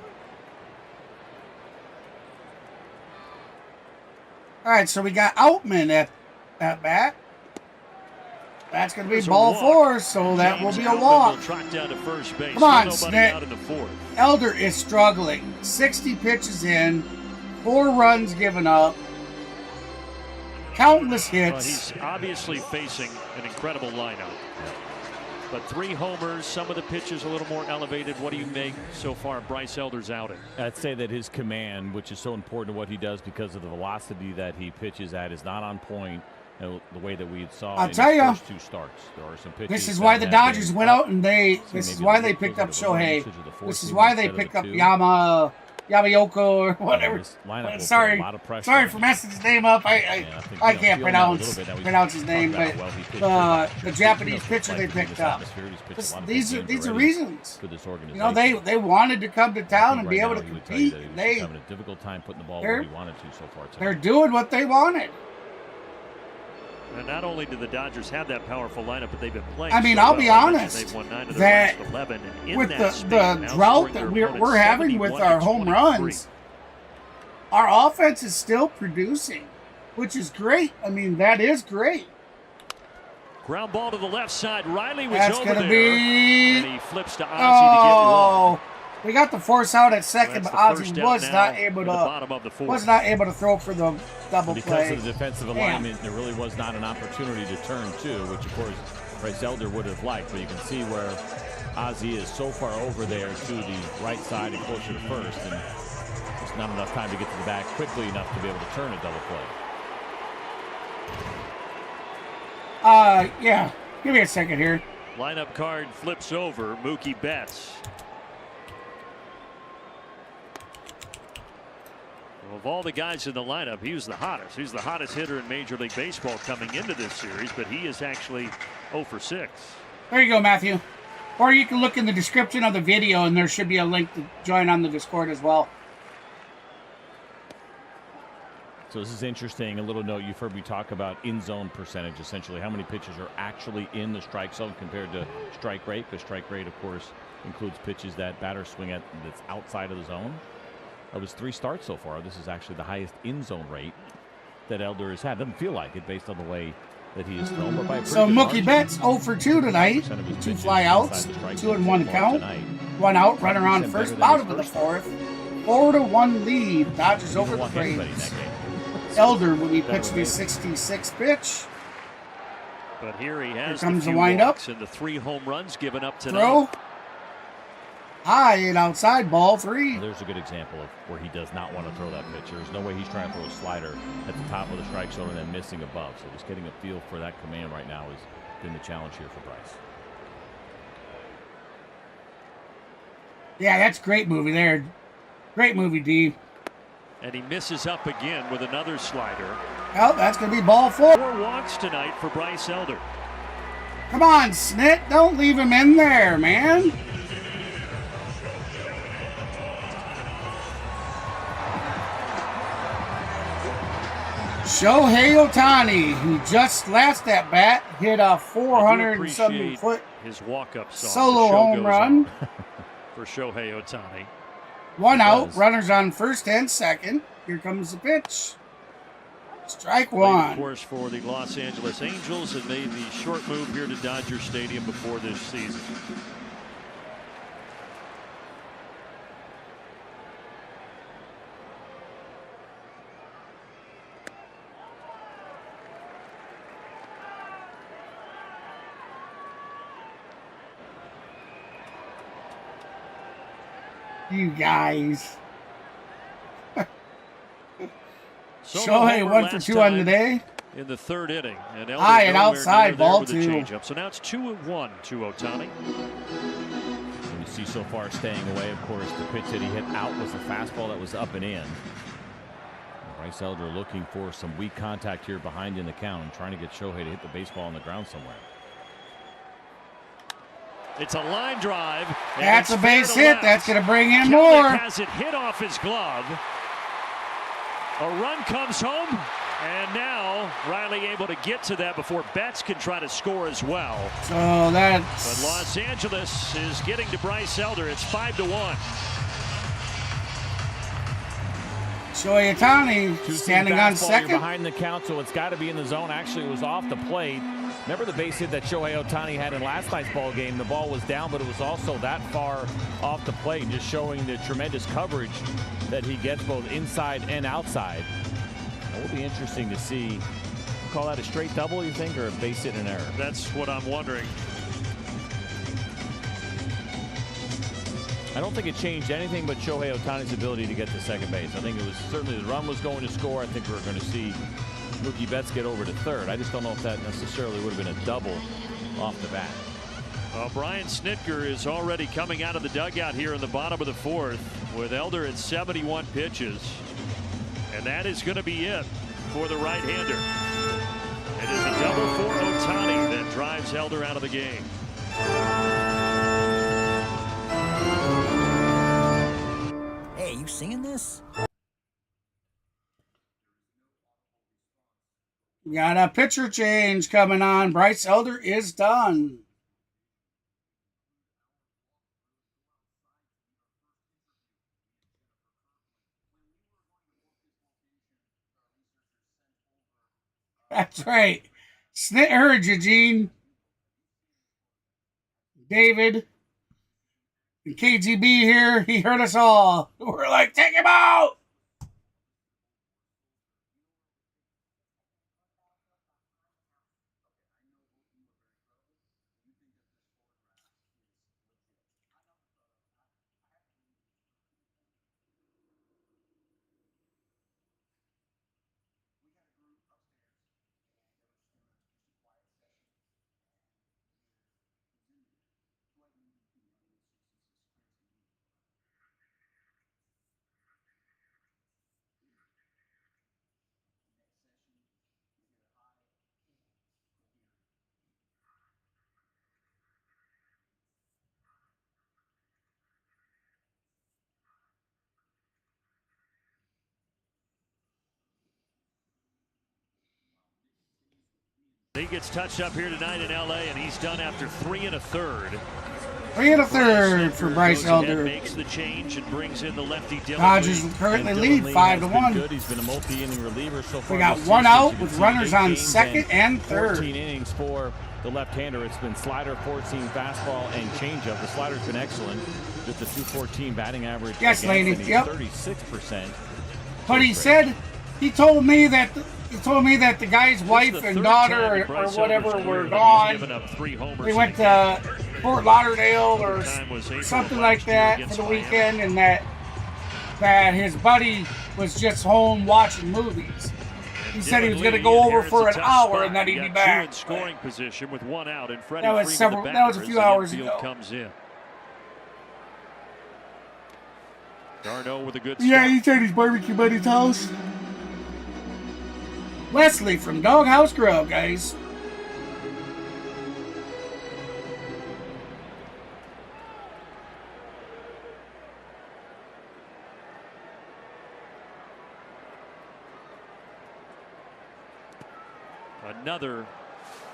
All right, so we got Outman at bat. That's going to be ball 4, so that will be a walk. Come on, Snit. Elder is struggling. 60 pitches in, 4 runs given up, countless hits. He's obviously facing an incredible lineup. But 3 homers, some of the pitches a little more elevated. What do you make so far Bryce Elder's outing? I'd say that his command, which is so important to what he does because of the velocity that he pitches at, is not on point. The way that we saw I'll tell you, first 2 starts. There are some pitches. This is why the Dodgers went out and this is why they picked up Shohei. This is why they picked up Yamayoko or whatever. Sorry for messing his name up. I can't pronounce his name, but the Japanese pitcher they picked up. These are reasons. You know, they wanted to come to town and be able to compete. They're doing what they wanted. And not only do the Dodgers have that powerful lineup, but they've been playing. I mean, so I'll be honest. They've won 9 of their last 11, and with the drought that we're having with our home runs, our offense is still producing, which is great. I mean, that is great. Ground ball to the left side. Riley was That's over gonna there, and he flips to Ozzie to get 1. We got the force out at second, but Ozzie was not able to throw for the double because play. Because of the defensive alignment, there really was not an opportunity to turn 2, which of course Bryce Elder would have liked. But you can see where Ozzie is so far over there to the right side and closer to first, and just not enough time to get to the back quickly enough to be able to turn a double play. Yeah. Give me a second here. Lineup card flips over. Mookie Betts. Of all the guys in the lineup, he was the hottest. He's the hottest hitter in Major League Baseball coming into this series, but he is actually 0 for 6. There you go, Matthew. Or you can look in the description of the video, and there should be a link to join on the Discord as well. So this is interesting. A little note, you've heard me talk about in-zone percentage, essentially how many pitches are actually in the strike zone compared to strike rate, because strike rate, of course, includes pitches that batters swing at that's outside of the zone. That was 3 starts so far. This is actually the highest in-zone rate that Elder has had. Doesn't feel like it based on the way that he is thrown. But by so Mookie Betts 0 for 2 tonight. 2 flyouts, 2 and 1 count. 1 out, runner on first, bottom of the 4th. 4-1 lead. Dodgers over the Braves. Elder will be pitching his 66 pitch. But here he has comes the windup and the 3 home runs given up tonight. Throw. High and outside, ball 3. There's a good example of where he does not want to throw that pitch. There's no way he's trying to throw a slider at the top of the strike zone and then missing above. So just getting a feel for that command right now has been the challenge here for Bryce. Yeah, that's a great movie there. Great movie, D. And he misses up again with another slider. Well, that's going to be ball 4. 4 walks tonight for Bryce Elder. Come on, Snit. Don't leave him in there, man. Shohei Ohtani, who just last at bat hit a 400-something-foot his walk-up solo home run for Shohei Ohtani. One out, runners on first and second. Here comes the pitch. Strike one. Of course, for the Los Angeles Angels, and made the short move here to Dodger Stadium before this season. You guys. Shohei 1 for 2 on the day. In the third inning. And high and outside, ball two. So now it's 2-1 to Ohtani. And you see so far staying away, of course, the pitch that he hit out was a fastball that was up and in. Bryce Elder looking for some weak contact here behind in the count and trying to get Shohei to hit the baseball on the ground somewhere. It's a line drive. That's a base hit. That's going to bring in more. Has it hit off his glove. A run comes home, and now Riley able to get to that before Betts can try to score as well. So that's. But Los Angeles is getting to Bryce Elder. It's 5-1. Shohei Ohtani standing on second. Behind the count, so it's got to be in the zone. Actually, it was off the plate. Remember the base hit that Shohei Ohtani had in last night's ball game? The ball was down, but it was also that far off the plate, just showing the tremendous coverage that he gets both inside and outside. It will be interesting to see. You call that a straight double, you think, or a base hit and error? That's what I'm wondering. I don't think it changed anything but Shohei Ohtani's ability to get to second base. I think it was certainly the run was going to score. I think we're going to see Mookie Betts get over to third. I just don't know if that necessarily would have been a double off the bat. Brian Snitker is already coming out of the dugout here in the bottom of the fourth with Elder at 71 pitches. And that is going to be it for the right-hander. It is a double for Ohtani that drives Elder out of the game. Hey, you seeing this? Got a pitcher change coming on. Bryce Elder is done. That's right. Snit heard you, Gene. David and KGB here. He heard us all. We're like, take him out. He gets touched up here tonight in LA, and he's done after 3 1/3. 3 1/3 for Bryce Elder. Makes the change and brings in the lefty Dylan Dodgers Lee. currently lead 5-1. He's been a multi-inning reliever so far. We got one out with runners on second and third. 14 innings for the left-hander. It's been slider, 4-seam fastball, and changeup. The slider's been excellent with the .214 batting average. Yes, Laney. Yep. 36%. But he said he told me that the guy's wife and daughter or whatever were gone. They went to Fort Lauderdale or something like that for the weekend, and that his buddy was just home watching movies. He said he was going to go over for an hour and then he'd be back. In scoring position with one out, and Freddie That was a few hours ago. Comes in. Darno with a good start. Yeah, he's at his barbecue buddy's house. Wesley from Doghouse Grill, guys. Another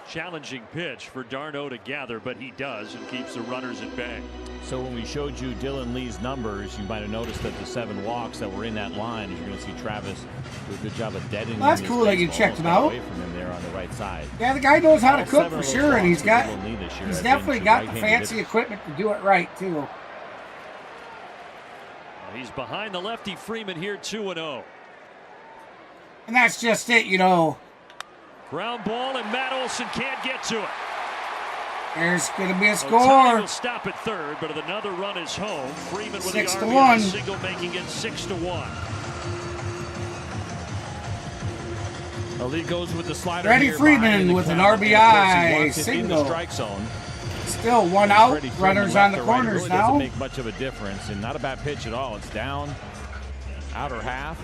challenging pitch for d'Arnaud to gather, but he does and keeps the runners at bay. So when we showed you Dylan Lee's numbers, you might have noticed that the 7 walks that were in that line, you're going to see Travis do a good job of deadening. Well, that's cool that you checked him out. Away from him there on the right side. Yeah, the guy knows how to cook for sure, and he's definitely got the fancy equipment to do it right too. He's behind the lefty Freeman here, 2-0. And that's just it, you know. Ground ball, and Matt Olson can't get to it. There's going to be a score. Ohtani will stop at third, but another run is home. Freeman with the RBI single, making it 6-1. Lee goes with the slider. Freddie Freeman with an RBI single. Strike zone. Still 1 out. Runners on the corners really now. Doesn't make much of a difference, and not a bad pitch at all. It's down, outer half,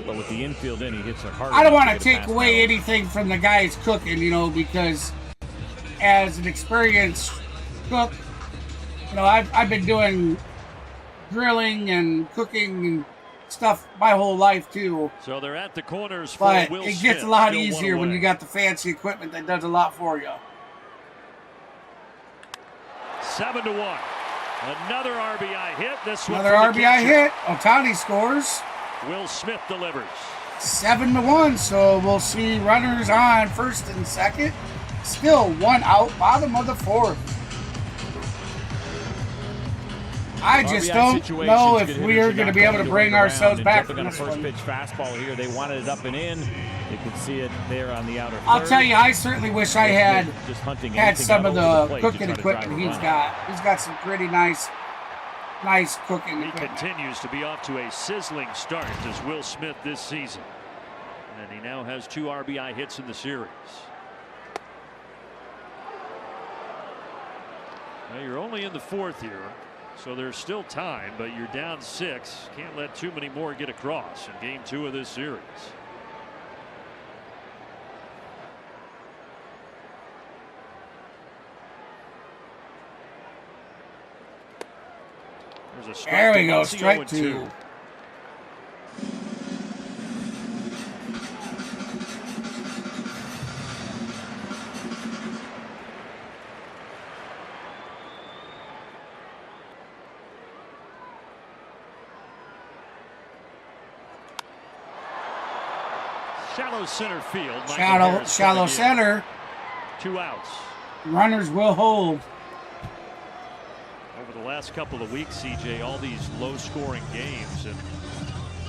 but with the infield in, he hits it hard. I don't want to take away anything from the guys cooking, you know, because as an experienced cook, you know, I've been doing grilling and cooking and stuff my whole life too. So they're at the corners for but Will it Smith. gets a lot easier when you got the fancy equipment that does a lot for you. 7-1. Another RBI hit. This one another RBI hit. Ohtani scores. Will Smith delivers. 7-1. So we'll see runners on first and second. Still 1 out, bottom of the 4th. I just don't know if we are going to be able to bring ourselves back from this first pitch fastball here. They wanted it up and in. You can see it there on the outer third. I'll tell you, I certainly wish I had some of the cooking equipment he's got. He's got some pretty nice cooking equipment. He continues to be off to a sizzling start as Will Smith this season. And he now has 2 RBI hits in the series. Now you're only in the 4th here. So there's still time, but you're down 6. Can't let too many more get across in game 2 of this series. There's a strike. There we go, strike 2. Shallow center field. Shallow center. 2 outs. Runners will hold. Over the last couple of weeks, CJ, all these low-scoring games, and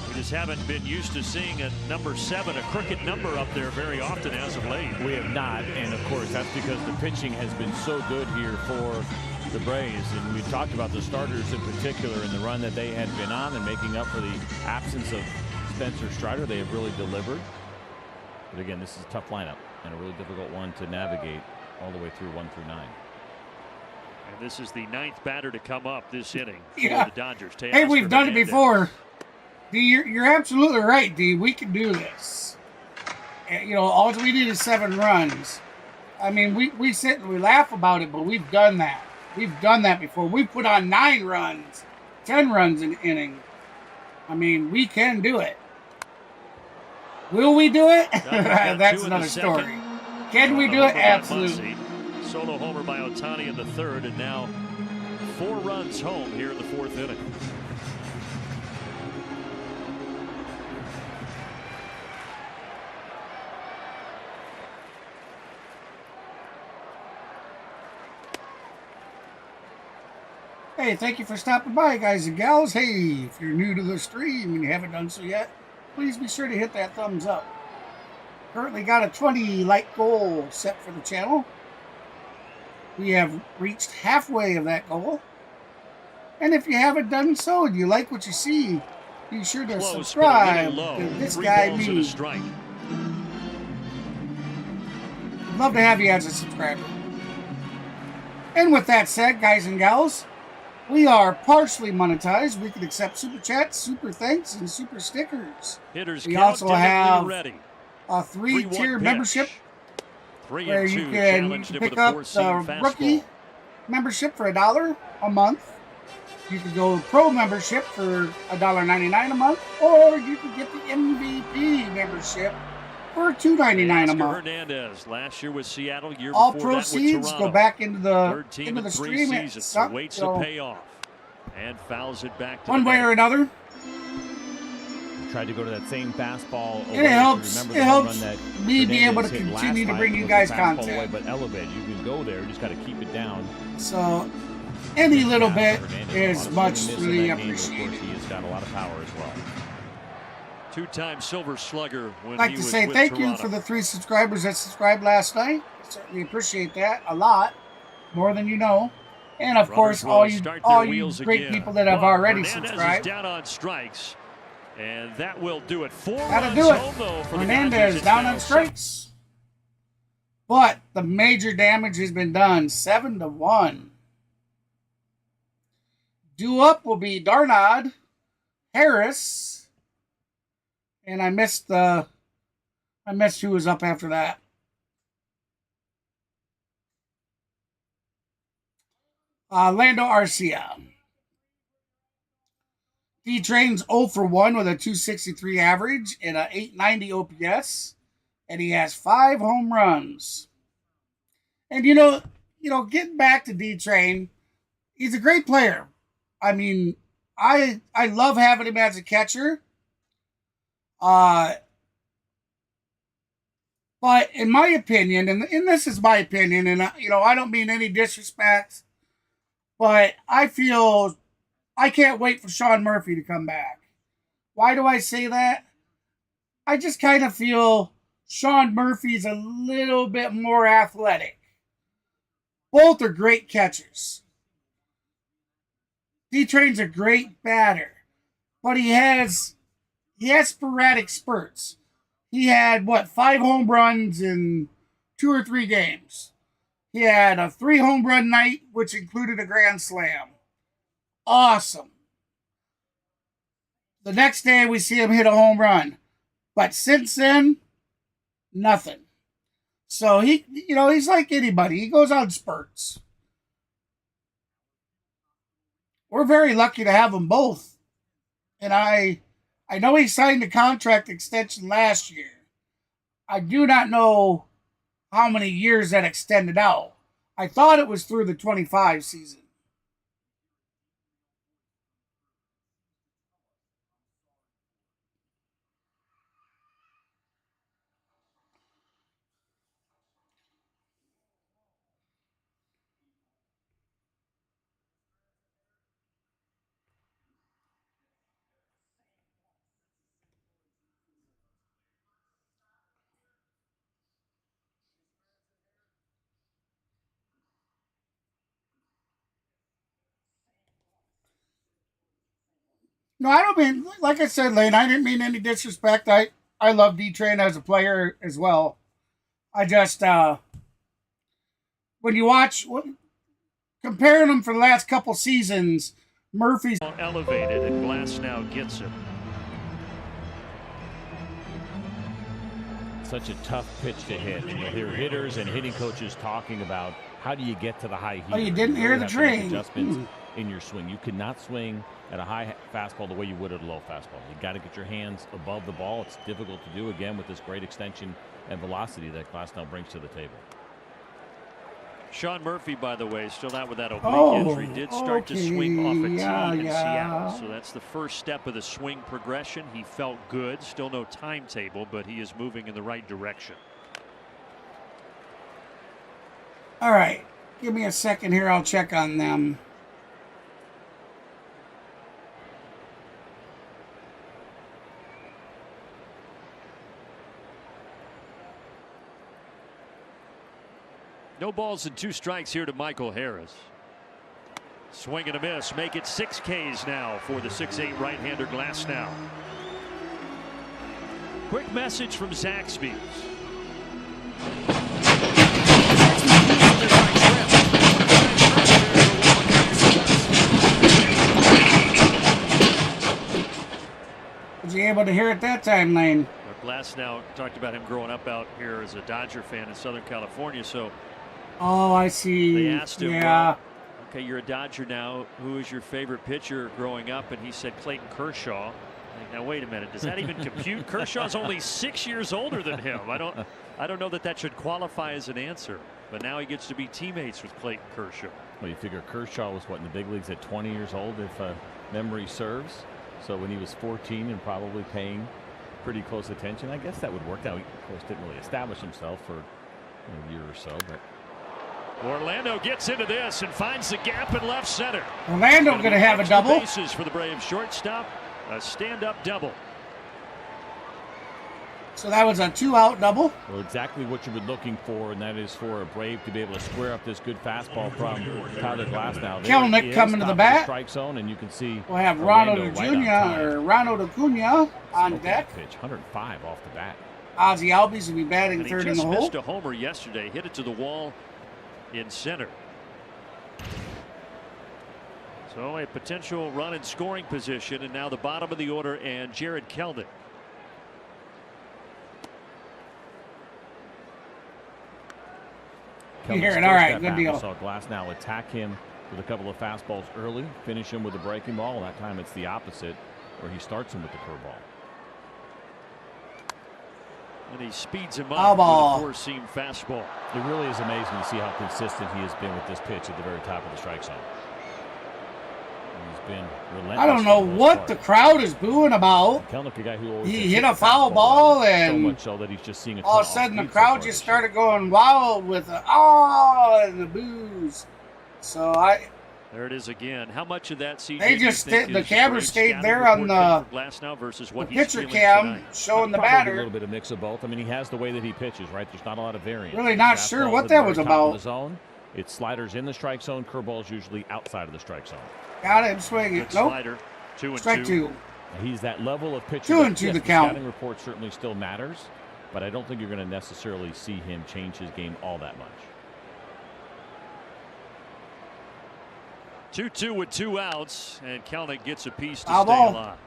we just haven't been used to seeing a number 7, a crooked number up there very often as of late. We have not, and of course that's because the pitching has been so good here for the Braves, and we talked about the starters in particular and the run that they had been on and making up for the absence of Spencer Strider. They have really delivered. But again, this is a tough lineup and a really difficult one to navigate all the way through 1 through 9. And this is the 9th batter to come up this inning for the Dodgers. Hey, we've done it before. D, you're absolutely right, D. We can do this. You know, all we need is 7 runs. I mean, we sit and we laugh about it, but we've done that. We've done that before. We put on 9 runs, 10 runs in an inning. I mean, we can do it. Will we do it? That's another story. Can we do it? Absolutely. Solo homer by Ohtani in the 3rd, and now 4 runs home here in the 4th inning. Hey, thank you for stopping by, guys and gals. Hey, if you're new to the stream and you haven't done so yet, please be sure to hit that thumbs up. Currently got a 20 like goal set for the channel. We have reached halfway of that goal. And if you haven't done so and you like what you see, be sure to subscribe to This Guy Me. I'd love to have you as a subscriber. And with that said, guys and gals, we are partially monetized. We can accept super chats, super thanks, and super stickers. We also have a 3-tier membership where you can pick up the rookie membership for $1 a month. You can go pro membership for $1.99 a month, or you can get the MVP membership for $2.99 a month. Hernandez last year with Seattle, year All before proceeds that with go back into the stream. Seasons, waits to pay off and fouls it back to one way or another. Tried to go to that same fastball. And it helps me be able to continue to bring you guys content. Away, but elevate. You can go there. You just got to keep it down. So any little bit is much really appreciated. Of course, he has got a lot of power as well. Two-time Silver Slugger. I'd like to say thank you for the 3 subscribers that subscribed last night. I certainly appreciate that a lot, more than you know. And of course, all you great people that have already subscribed. Down on strikes. And that will do it. 4 Gotta do it. Hernandez down on strikes. But the major damage has been done. 7-1. Due up will be Darnod, Harris, and I missed who was up after that. Lando Arcia. D-Train's 0 for 1 with a 263 average and a 890 OPS, and he has 5 home runs. And you know, getting back to D-Train, he's a great player. I mean, I love having him as a catcher. But in my opinion, and this is my opinion, and I don't mean any disrespect, but I feel I can't wait for Sean Murphy to come back. Why do I say that? I just kind of feel Sean Murphy's a little bit more athletic. Both are great catchers. D-Train's a great batter, but he has sporadic spurts. He had, 5 home runs in 2 or 3 games. He had a 3 home run night, which included a grand slam. Awesome. The next day, we see him hit a home run. But since then, nothing. So, he's like anybody. He goes on spurts. We're very lucky to have them both. And I know he signed a contract extension last year. I do not know how many years that extended out. I thought it was through the 25 season. No, I don't mean, like I said, Lane, I didn't mean any disrespect. I love D-Train as a player as well. I just, when you watch, comparing them for the last couple seasons, Murphy's elevated and Glasnow gets it. Such a tough pitch to hit. And you'll hear hitters and hitting coaches talking about how do you get to the high heat. Oh, you didn't hear the train. Adjustments in your swing. You cannot swing at a high fastball the way you would at a low fastball. You got to get your hands above the ball. It's difficult to do, again, with this great extension and velocity that Glasnow brings to the table. Sean Murphy, by the way, still out with that oblique injury. Did start to swing off a tee in Seattle. So that's the first step of the swing progression. He felt good. Still no timetable, but he is moving in the right direction. All right. Give me a second here. I'll check on them. No balls and 2 strikes here to Michael Harris. Swing and a miss. Make it 6 Ks now for the 6'8" right-hander Glasnow. Quick message from Zaxby's. Was you able to hear it that time, Lane? Glasnow talked about him growing up out here as a Dodger fan in Southern California. So, oh, I see. They asked him, yeah. Okay, you're a Dodger now. Who is your favorite pitcher growing up? And he said Clayton Kershaw. Now wait a minute. Does that even compute? Kershaw's only 6 years older than him. I don't know that should qualify as an answer. But now he gets to be teammates with Clayton Kershaw. Well, you figure Kershaw was in the big leagues at 20 years old, if memory serves. So when he was 14 and probably paying pretty close attention, I guess that would work out. He, of course, didn't really establish himself for a year or so. But Orlando gets into this and finds the gap in left center. Orlando going to have a double. Bases for the Braves shortstop. A stand-up double. So that was a 2-out double. Well, exactly what you've been looking for, and that is for a Brave to be able to square up this good fastball from Tyler Glasnow. Kelnick coming to the bat. Strike zone, and you can see we'll have Ronald Acuna on deck. Pitch 105 off the bat. Ozzie Albies will be batting third in the hole. He just missed a homer yesterday. Hit it to the wall in center. So a potential run in scoring position, and now the bottom of the order and Jared Kelnick. You hear it? All right, good deal. Saw Glasnow attack him with a couple of fastballs early, finish him with a breaking ball. That time it's the opposite, where he starts him with the curveball. And he speeds him up with a four-seam fastball. It really is amazing to see how consistent he has been with this pitch at the very top of the strike zone. He's been relentless. I don't know what the crowd is booing about. Kelnick, a guy who always he hit a foul ball, and so much so that he's just seeing all of a sudden the crowd just started going wild with the and the boos. So there it is again. How much of that CJ they just the camera stayed there on the Glasnow versus what the pitcher cam tonight, showing the batter. batter. A little bit of mix of both. I mean, he has the way that he pitches, right? There's not a lot of variance. Really not sure what that was about. The zone. It's sliders in the strike zone, curveballs usually outside of the strike zone. Got him swinging. Nope. Slider, 2-2. Strike two. He's that level of pitcher. 2-2 the count. Scouting report certainly still matters, but I don't think you're going to necessarily see him change his game all that much. 2-2 with 2 outs, and Kelnick gets a piece to Foul stay ball. alive.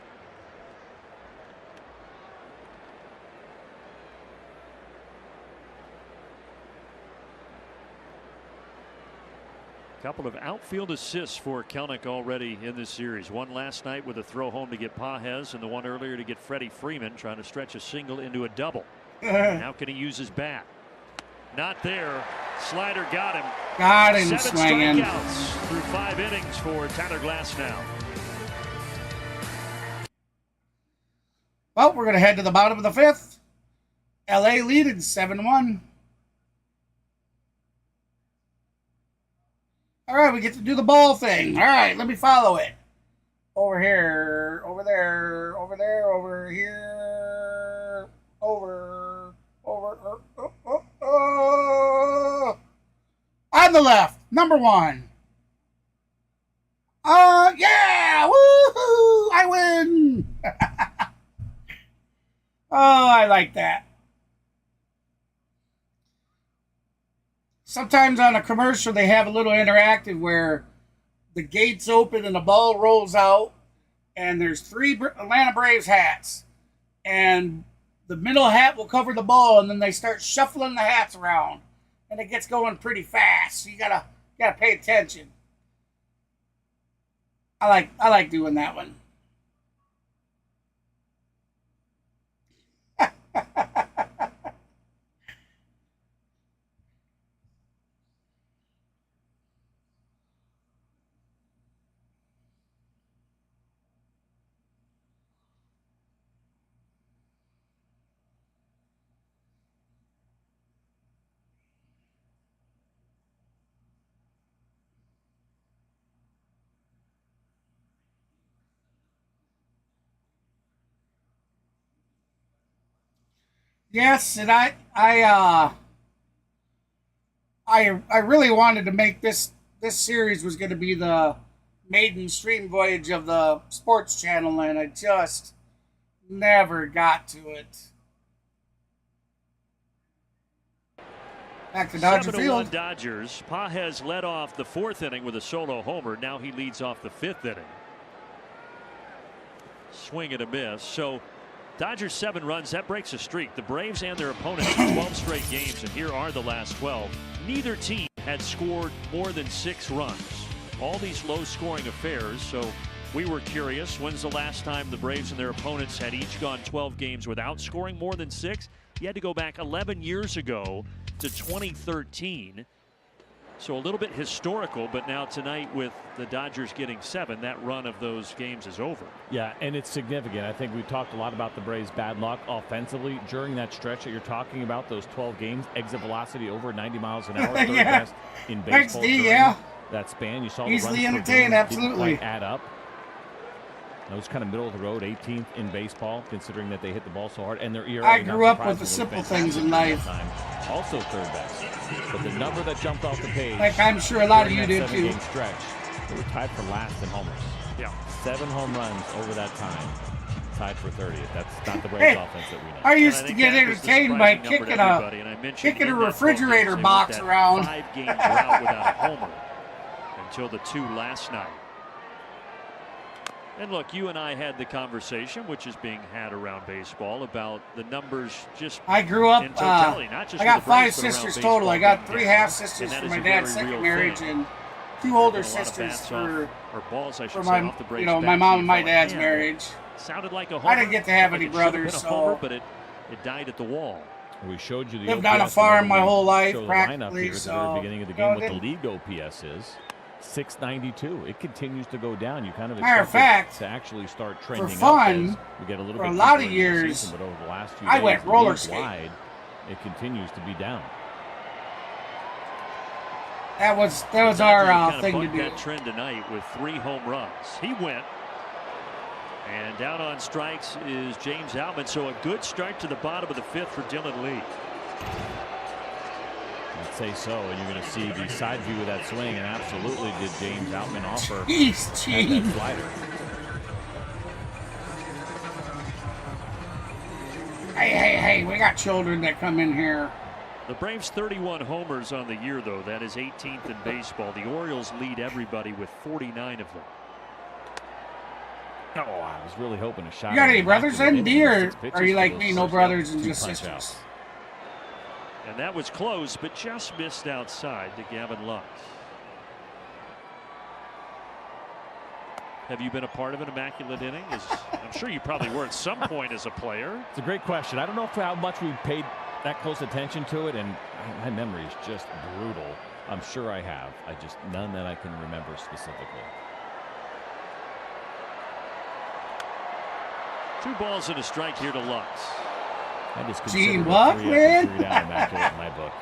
Couple of outfield assists for Kelnick already in this series. One last night with a throw home to get Pages, and the one earlier to get Freddie Freeman, trying to stretch a single into a double. Now can he use his bat? Not there. Slider got him. Got him 7 swinging. strikeouts through 5 innings for Tyler Glasnow. Well, we're going to head to the bottom of the 5th. LA leading 7-1. All right, we get to do the ball thing. All right, let me follow it. Over here, over there, over there, over here, over. On the left, number 1. Yeah, woohoo! I win. Oh, I like that. Sometimes on a commercial, they have a little interactive where the gates open and the ball rolls out, and there's 3 Atlanta Braves hats, and the middle hat will cover the ball, and then they start shuffling the hats around, and it gets going pretty fast. So you gotta pay attention. I like doing that one. Yes, and I really wanted to make this series was going to be the maiden stream voyage of the sports channel, and I just never got to it. Back to Dodger Field. 7-1 Dodgers. Pages led off the 4th inning with a solo homer. Now he leads off the 5th inning. Swing and a miss. So Dodgers 7 runs, that breaks a streak. The Braves and their opponents 12 straight games, and here are the last 12. Neither team had scored more than 6 runs. All these low-scoring affairs, so We were curious, when's the last time the Braves and their opponents had each gone 12 games without scoring more than 6? You had to go back 11 years ago to 2013. So a little bit historical, but now tonight with the Dodgers getting 7, that run of those games is over. Yeah, and it's significant. I think we talked a lot about the Braves' bad luck offensively during that stretch that you're talking about, those 12 games, exit velocity over 90 miles an hour, third best in baseball during that span. You saw the easily runs per entertained, game absolutely. didn't quite add up. That was kind of middle of the road, 18th in baseball, considering that they hit the ball so hard. And their ERA, I grew up with the simple things in life. Also third best. But the number that jumped off the page, like I'm sure a lot of you did too. Seven-game stretch, they were tied for last in homers. Yeah. 7 home runs over that time. Tied for 30th. That's not the Braves offense that we know. I used to get entertained by kicking a refrigerator box around. 5-game drought without a homer until the 2 last night. And look, you and I had the conversation, which is being had around baseball, about the numbers just I grew up, in totality, not just I got for the Braves, 5 but sisters around total. I got baseball 3 being down. half-sisters And from that my is a dad's very second real marriage thing. and 2 older A lot of sisters bats for or balls, I should say, my, off the Braves my bats. mom and my You thought, dad's man, marriage. Sounded like a homer. I didn't get to have Like any it should have been brothers, a homer, so but it died at the wall. We showed you the lived OPS on a farm my whole life, show the lineup practically. here at the very beginning of the game. What the league OPS is, 692. It continues to go down. You kind of matter of expect fact, to actually start trending for fun, up as we get a little for bit a lot of deeper into the years, season, but over the last few I days, went the roller league skating. wide, it continues to be down. That was our thing to do. That trend tonight with 3 home runs. He went. And down on strikes is James Outman. So a good start to the bottom of the 5th for Dylan Lee. I'd say so, and you're going to see the side view of that swing, and absolutely did James Outman offer that slider. Hey, we got children that come in here. The Braves 31 homers on the year, though. That is 18th in baseball. The Orioles lead everybody with 49 of them. Oh, I was really hoping a shot. You got any brothers and deer? Are you like me, no brothers and just sisters? And that was close, but just missed outside to Gavin Lux. Have you been a part of an immaculate inning? I'm sure you probably were at some point as a player. It's a great question. I don't know how much we paid that close attention to it, and my memory is just brutal. I'm sure I have. None that I can remember specifically. 2 balls and a strike here to Lux. I just Gee, considered what, a 3 man? 3 down immaculate in my book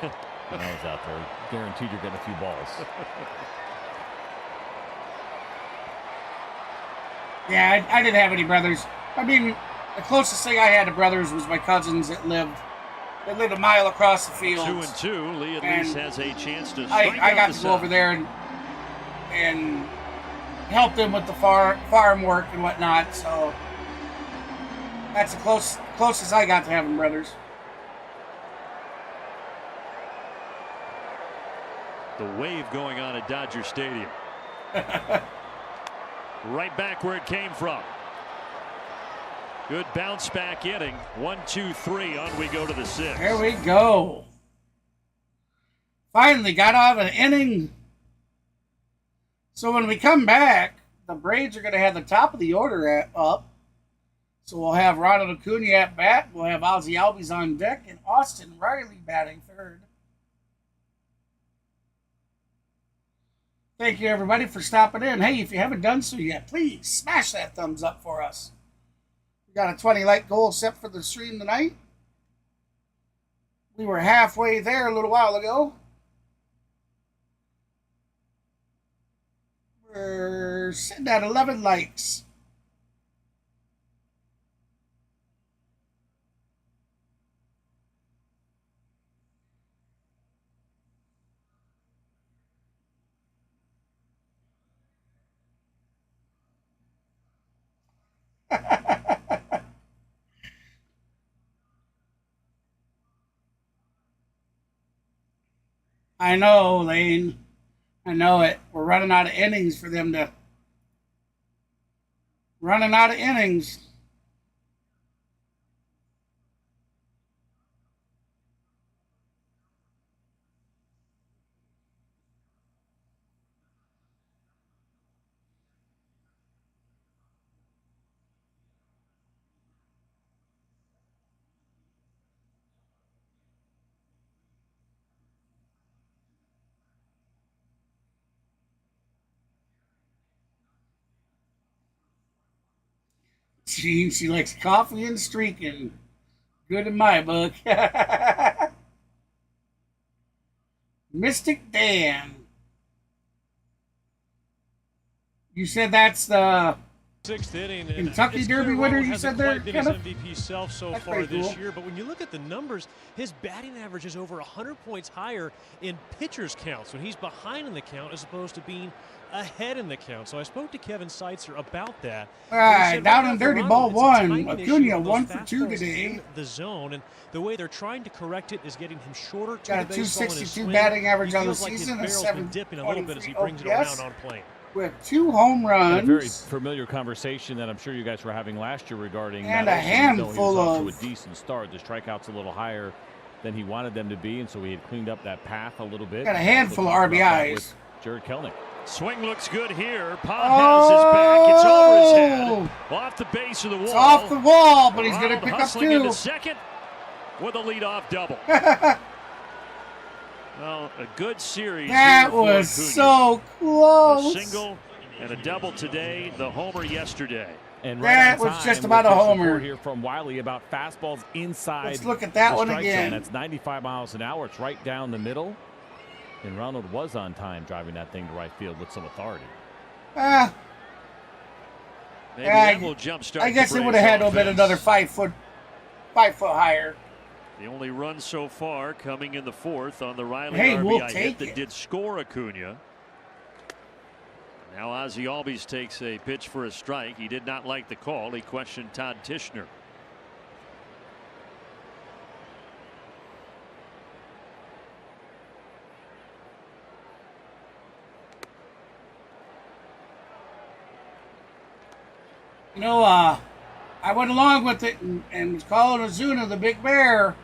when I was out there. Guaranteed you're getting a few balls. Yeah, I didn't have any brothers. I mean, the closest thing I had to brothers was my cousins that lived a mile across the field. 2-2. Lee at least has a chance to. I got to go over there and help them with the farm work and whatnot. So that's the closest I got to having brothers. The wave going on at Dodger Stadium. Right back where it came from. Good bounce back inning. 1, 2, 3. On we go to the 6th. There we go. Finally got out of an inning. So when we come back, the Braves are going to have the top of the order up. So we'll have Ronald Acuna at bat. We'll have Ozzie Albies on deck and Austin Riley batting third. Thank you, everybody, for stopping in. Hey, if you haven't done so yet, please smash that thumbs up for us. We got a 20-like goal set for the stream tonight. We were halfway there a little while ago. We're sitting at 11 likes. I know, Lane. I know it. We're running out of innings for them to... Running out of innings. She likes coffee and streaking. Good in my book. Mystic Dan. You said that's the sixth inning. Kentucky Derby winner, you said there? Been his MVP self so that's far this cool. year, but when you look at the numbers, his batting average is over 100 points higher in pitchers' counts when he's behind in the count as opposed to being ahead in the count. So I spoke to Kevin Seitzer about that. All right, down and dirty, ball one. Acuna 1 for 2 today. In the zone, and the way they're trying to correct it is getting him shorter to got the a baseball. 262 batting average on the like season. his barrel's been dipping a little bit as he brings it around on plane. With 2 home runs. And a very familiar conversation that I'm sure you guys were having last year regarding and a handful of to a decent start. The strikeouts a little higher than he wanted them to be, and so he had cleaned up that path a little bit. Got a handful of RBIs. Jared Kelnick. Swing looks good here. Pop has his back. It's over his head. Off the base of the wall. It's off the wall, but he's going to pick up 2. Into second with a leadoff double. Well, a good series. That was so close. A single and a double today. The homer yesterday. And that was just about a homer. Here from Wiley about fastballs inside. Let's look at that one again. That's 95 miles an hour. It's right down the middle. And Ronald was on time driving that thing to right field with some authority. Maybe that will jumpstart. I guess it would have had to have been another 5 foot higher. The only run so far coming in the 4th on the Riley RBI hit that did score Acuna. Now Ozzie Albies takes a pitch for a strike. He did not like the call. He questioned Todd Tishner. You know, I went along with it and was calling Ozuna the Big Bear.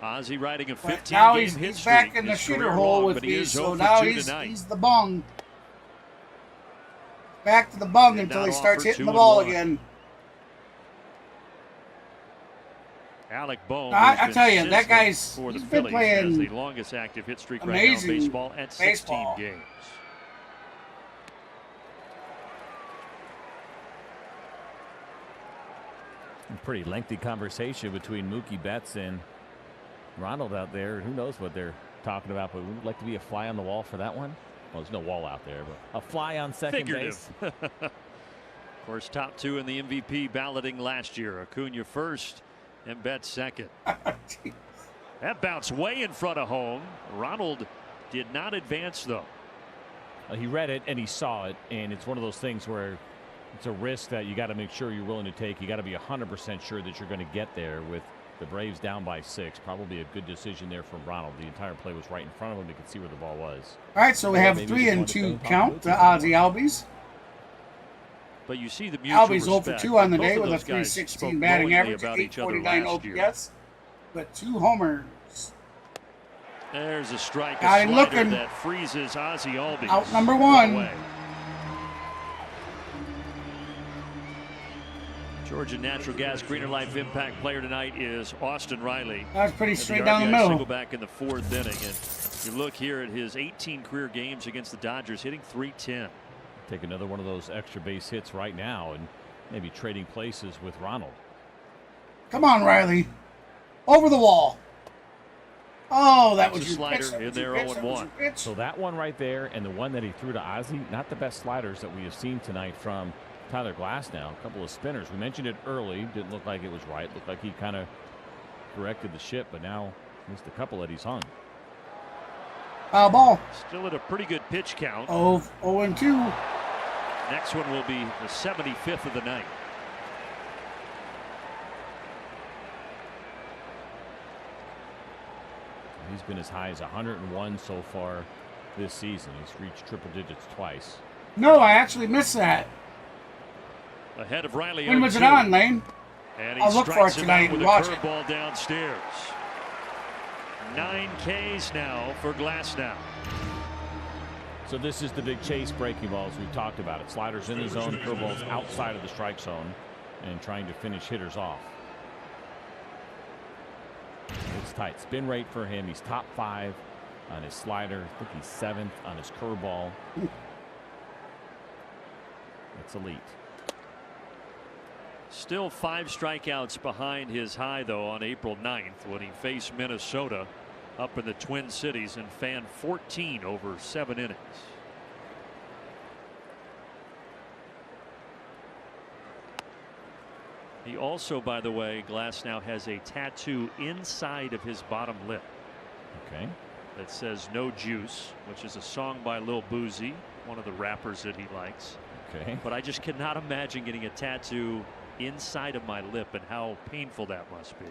Ozzie riding a 15-game now hit he's back in the shooter hole with me, so now he's the bung. Back to the bung until he starts hitting the ball again. Alec Bohm. I tell you, that guy's he's been playing the longest active hit streak right now in baseball at 16 games. A pretty lengthy conversation between Mookie Betts and Ronald out there. Who knows what they're talking about, but we would like to be a fly on the wall for that one. Well, there's no wall out there, but a fly on second base. Of course, top 2 in the MVP balloting last year. Acuna first and Betts second. That bounced way in front of home. Ronald did not advance, though. He read it and he saw it, and it's one of those things where it's a risk that you got to make sure you're willing to take. You got to be 100% sure that you're going to get there. With the Braves down by 6, probably a good decision there from Ronald. The entire play was right in front of him. He could see where the ball was. All right, so we have 3-2 count to Ozzie Albies. But you see the mutual Albies 0 for 2 on the day with a .316 batting average, .849 OPS, but 2 homers. There's a strike. Got him looking. That freezes Ozzie Albies. Out number 1. Georgia Natural Gas Greener Life Impact player tonight is Austin Riley. That was pretty straight down the middle. Single back in the 4th inning, and you look here at his 18 career games against the Dodgers, hitting .310. Take another one of those extra base hits right now, and maybe trading places with Ronald. Come on, Riley, over the wall. Oh, that was your slider in there. 0-1. So that one right there, and the one that he threw to Ozzie, not the best sliders that we have seen tonight from Tyler Glasnow. A couple of spinners. We mentioned it early. Didn't look like it was right. Looked like he kind of corrected the ship, but now missed a couple that he's hung. Foul ball. Still at a pretty good pitch count. 0-2. Next one will be the 75th of the night. He's been as high as 101 so far this season. He's reached triple digits twice. No, I actually missed that. Ahead of Riley. When was it on, Lane? And I'll look for it tonight and watch it. Ball downstairs. 9 Ks now for Glasnow. So this is the big chase breaking balls we've talked about. It sliders in the zone, curveballs outside of the strike zone, and trying to finish hitters off. It's tight. Spin rate for him. He's top 5 on his slider. I think he's 7th on his curveball. That's elite. Still 5 strikeouts behind his high, though, on April 9th when he faced Minnesota up in the Twin Cities and fanned 14 over 7 innings. He also, by the way, Glasnow has a tattoo inside of his bottom lip. Okay. That says "No Juice," which is a song by Lil Boozy, one of the rappers that he likes. Okay. But I just cannot imagine getting a tattoo inside of my lip and how painful that must be.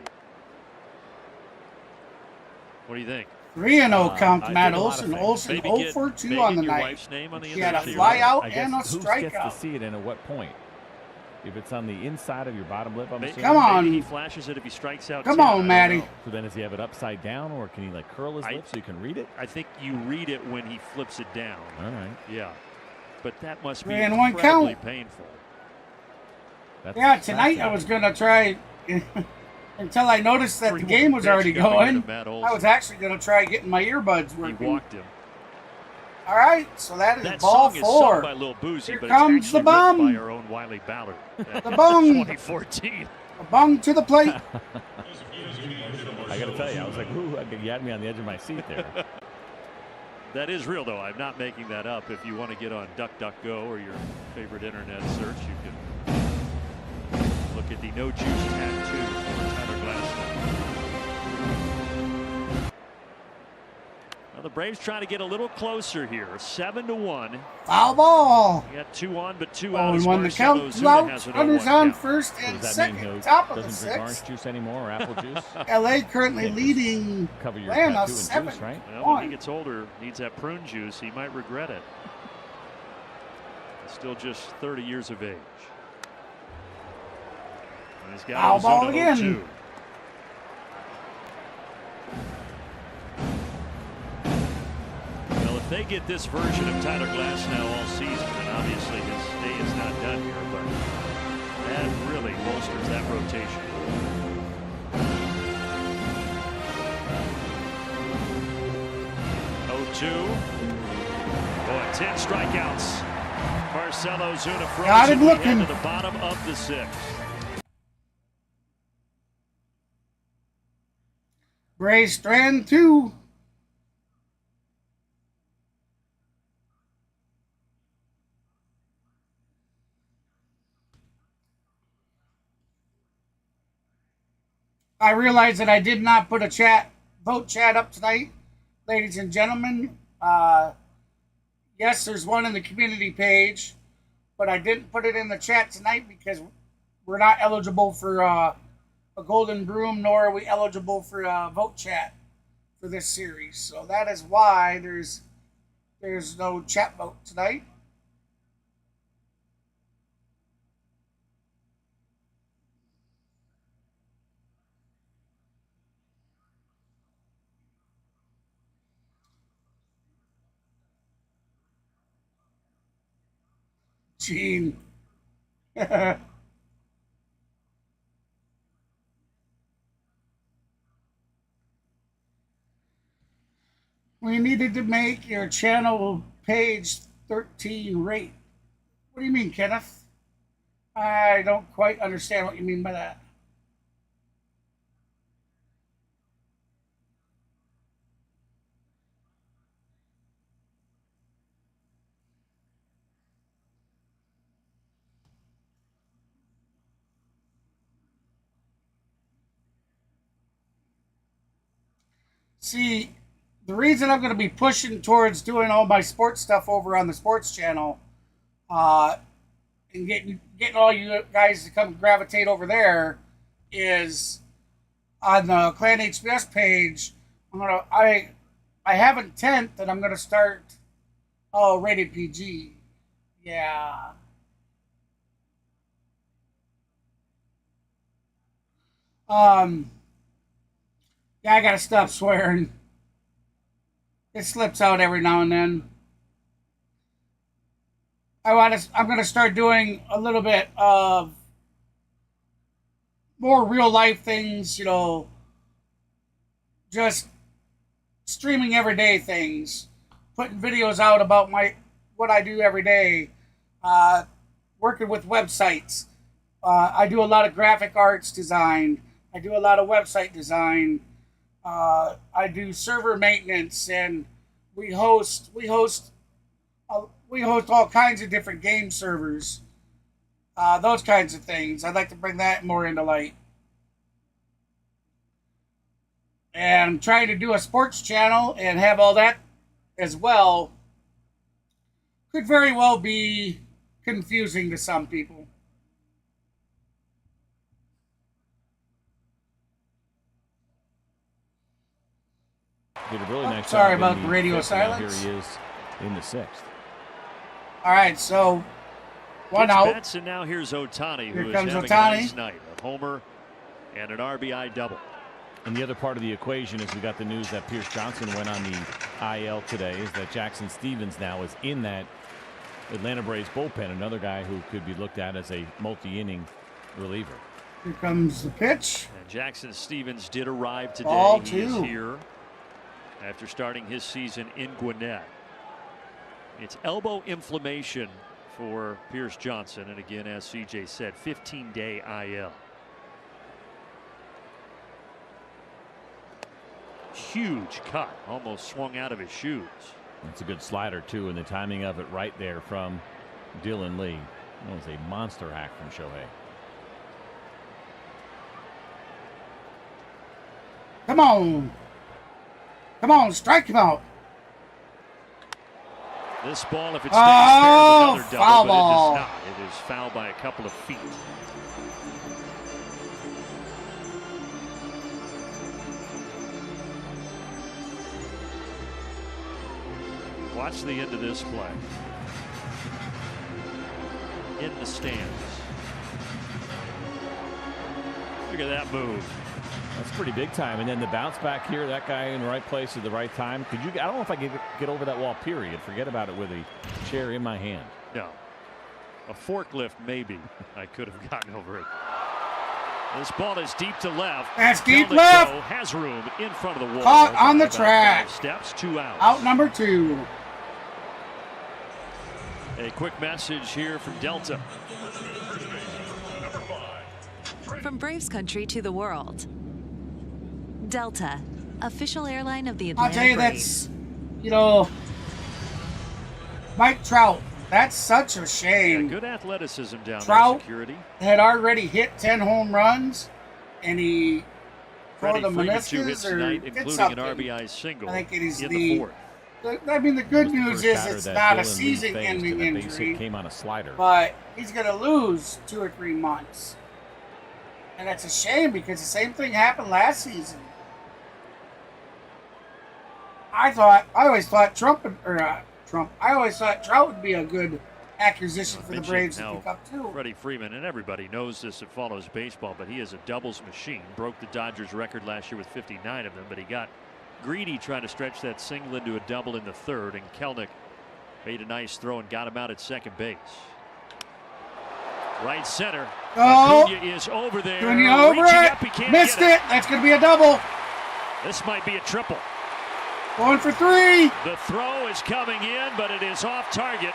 What do you think? 3-0 count to Matt Olson. Olson 0 for 2 on the night. He had a fly out and a strikeout. Who gets to see it and at what point? If it's on the inside of your bottom lip, I'm assuming. Come on. Maybe he flashes it if he strikes out. Come on, Matty. So then does he have it upside down, or can he like curl his lips so you can read it? I think you read it when he flips it down. All right. Yeah. But that must be 3-1 incredibly count. painful. Yeah, tonight I was going to try, until I noticed that the game was already going, I was actually going to try getting my earbuds working. He walked him. All right, so that is that ball song 4. Is sung by Lil Boozy, Here but comes it's the actually written bum. by our own Wiley Ballard. The bum. 2014. A bung to the plate. I got to tell you, I was like, ooh, you had me on the edge of my seat there. That is real, though. I'm not making that up. If you want to get on DuckDuckGo or your favorite internet search, you can look at the No Juice tattoo for Tyler Glasnow. Well, the Braves trying to get a little closer here. 7-1. Foul ball. You got 2 on, but 2 out. And when the count out, runners on first and second, top of the doesn't drink orange 6th. juice anymore or apple juice? LA currently leading Cover your Atlanta tattoo in 7 juice, right? Well, when he gets older, needs that prune juice, he might regret it. He's still just 30 years of age. And he's got Foul ball Ozuna again. 0-2. Well, if they get this version of Tyler Glasnow all season, then obviously his day is not done here, but that really bolsters that rotation. Boy, 10 strikeouts. Marcell Ozuna Got him frozen looking. to the bottom of the 6th. Braves strand 2. I realize that I did not put a vote chat up tonight, ladies and gentlemen. Yes, there's one in the community page, but I didn't put it in the chat tonight because we're not eligible for a golden broom, nor are we eligible for a vote chat for this series. So that is why there's no chat vote tonight. Gene. We needed to make your channel page 13 rate. What do you mean, Kenneth? I don't quite understand what you mean by that. See, the reason I'm going to be pushing towards doing all my sports stuff over on the sports channel, and getting all you guys to come gravitate over there, is on the Clan HBS page. I have intent that I'm gonna start. Oh, rated PG. Yeah. Yeah, I gotta stop swearing. It slips out every now and then. I'm gonna start doing a little bit of more real life things, just streaming everyday things, putting videos out about what I do every day, working with websites, I do a lot of graphic arts design. I do a lot of website design. I do server maintenance, and we host all kinds of different game servers. Those kinds of things. I'd like to bring that more into light. And trying to do a sports channel and have all that as well could very well be confusing to some people. Did a really nice sorry job about the radio silence. Here he is in the 6th. All right, so one Gets out. Betts, and now here's Ohtani, who is having a nice night. A homer and an RBI double. And the other part of the equation is we got the news that Pierce Johnson went on the IL today, is that Jackson Stevens now is in that Atlanta Braves bullpen, another guy who could be looked at as a multi-inning reliever. Here comes the pitch. And Jackson Stevens did arrive today. Ball He two. is here after starting his season in Gwinnett. It's elbow inflammation for Pierce Johnson, and again, as CJ said, 15-day IL. Huge cut, almost swung out of his shoes. It's a good slider too, and the timing of it right there from Dylan Lee. That was a monster hack from Shohei. Come on. Come on, strike him out. This ball, if it stays fair, is another double, foul but ball. it does not. It is foul by a couple of feet. Watch the end of this play. In the stands. Look at that move. That's pretty big time. And then the bounce back here, that guy in the right place at the right time. Could you? I don't know if I could get over that wall, period. Forget about it with a chair in my hand. No. A forklift, maybe. I could have gotten over it. This ball is deep to left. That's deep Delnico left. has room in front of the wall. Caught on the About track. 5 steps, 2 outs. Out number 2. A quick message here from Delta. From Braves country to the world. Delta, official airline of the I'll Atlanta tell you, Braves. that's, Mike Trout. That's such a Yeah, shame. good athleticism down Trout there, security. Had already hit 10 home runs, and he tore Freddie the Freeman, 2 hits meniscus or tonight, did including something. an RBI single I think it is in the- the 4th. I mean, the good It was the news first is batter it's that not a Dylan Lee faced, season-ending and the base hit injury, came on a slider. but he's going to lose 2 or 3 months. And that's a shame because the same thing happened last season. I always thought Trout would be a good acquisition for the Mentioned Braves to how pick up too. Freddie Freeman, and everybody knows this that follows baseball, but he is a doubles machine. Broke the Dodgers record last year with 59 of them, but he got greedy trying to stretch that single into a double in the 3rd, and Kelnick made a nice throw and got him out at second base. Right center. Oh, Acuna is over there. Acuna over Reaching it. up, he can't Missed get it. That's going to be a double. This might be a triple. Going for 3. The throw is coming in, but it is off target.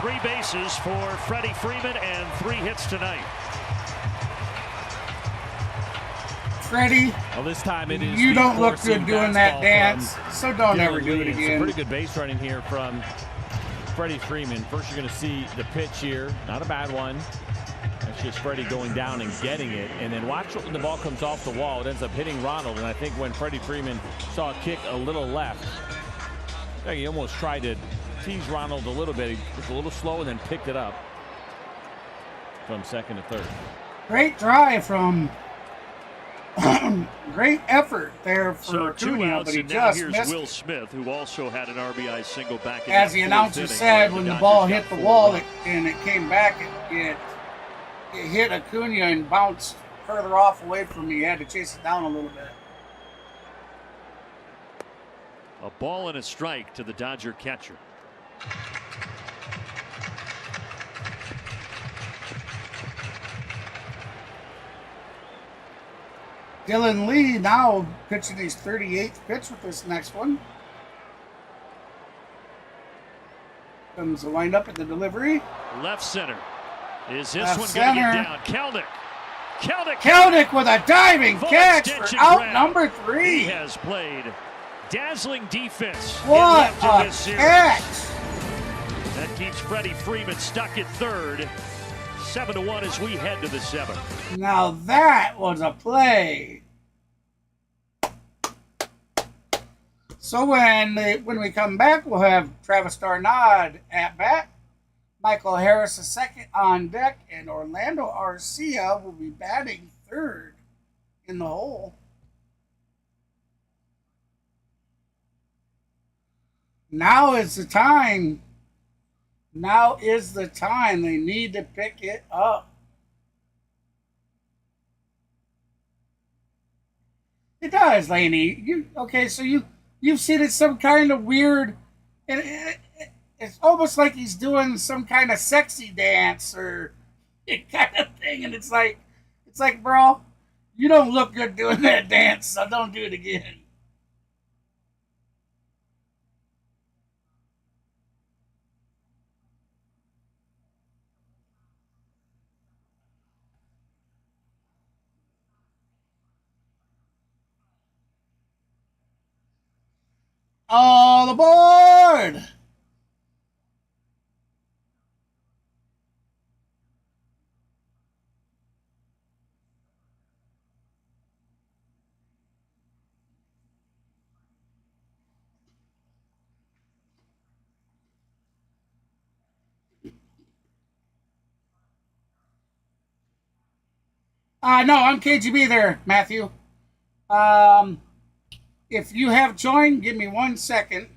3 bases for Freddie Freeman and 3 hits tonight. Freddie, Well, this time it is. you the don't look forcing good doing that fastball dance, from so don't Dylan ever do Lee. it It's a again. pretty good base running here from Freddie Freeman. First, you're going to see the pitch here. Not a bad one. That's just Freddie going down and getting it. And then watch when the ball comes off the wall. It ends up hitting Ronald. And I think when Freddie Freeman saw a kick a little left, he almost tried to tease Ronald a little bit. He was a little slow and then picked it up from second to third. Great drive from. Great effort there for So 2 Acuna, outs, but he and now just here's missed Will it. Smith, who also had an RBI single back in As the the 4th announcer inning, said, where when the Dodgers ball got hit the 4 wall runs. and it came back, it hit Acuna and bounced further off away from me. He had to chase it down a little bit. A ball and a strike to the Dodger catcher. Dylan Lee now pitching his 38th pitch with this next one. Comes the windup at the delivery. Left center. Is this one going to get down? Kelnick with a diving catch for out number 3. He has played dazzling defense. What a catch! That keeps Freddie Freeman stuck at third. 7-1 as we head to the 7th. Now that was a play. So when we come back, we'll have Travis Darnod at bat, Michael Harris II on deck, and Orlando Arcia will be batting third in the hole. Now is the time. Now is the time. They need to pick it up. It does, Laney. So you've seen it some kind of weird, it's almost like he's doing some kind of sexy dance or kind of thing, and it's like, bro, you don't look good doing that dance, so don't do it again. All aboard! No, I'm KGB there, Matthew. If you have joined, give me 1 second.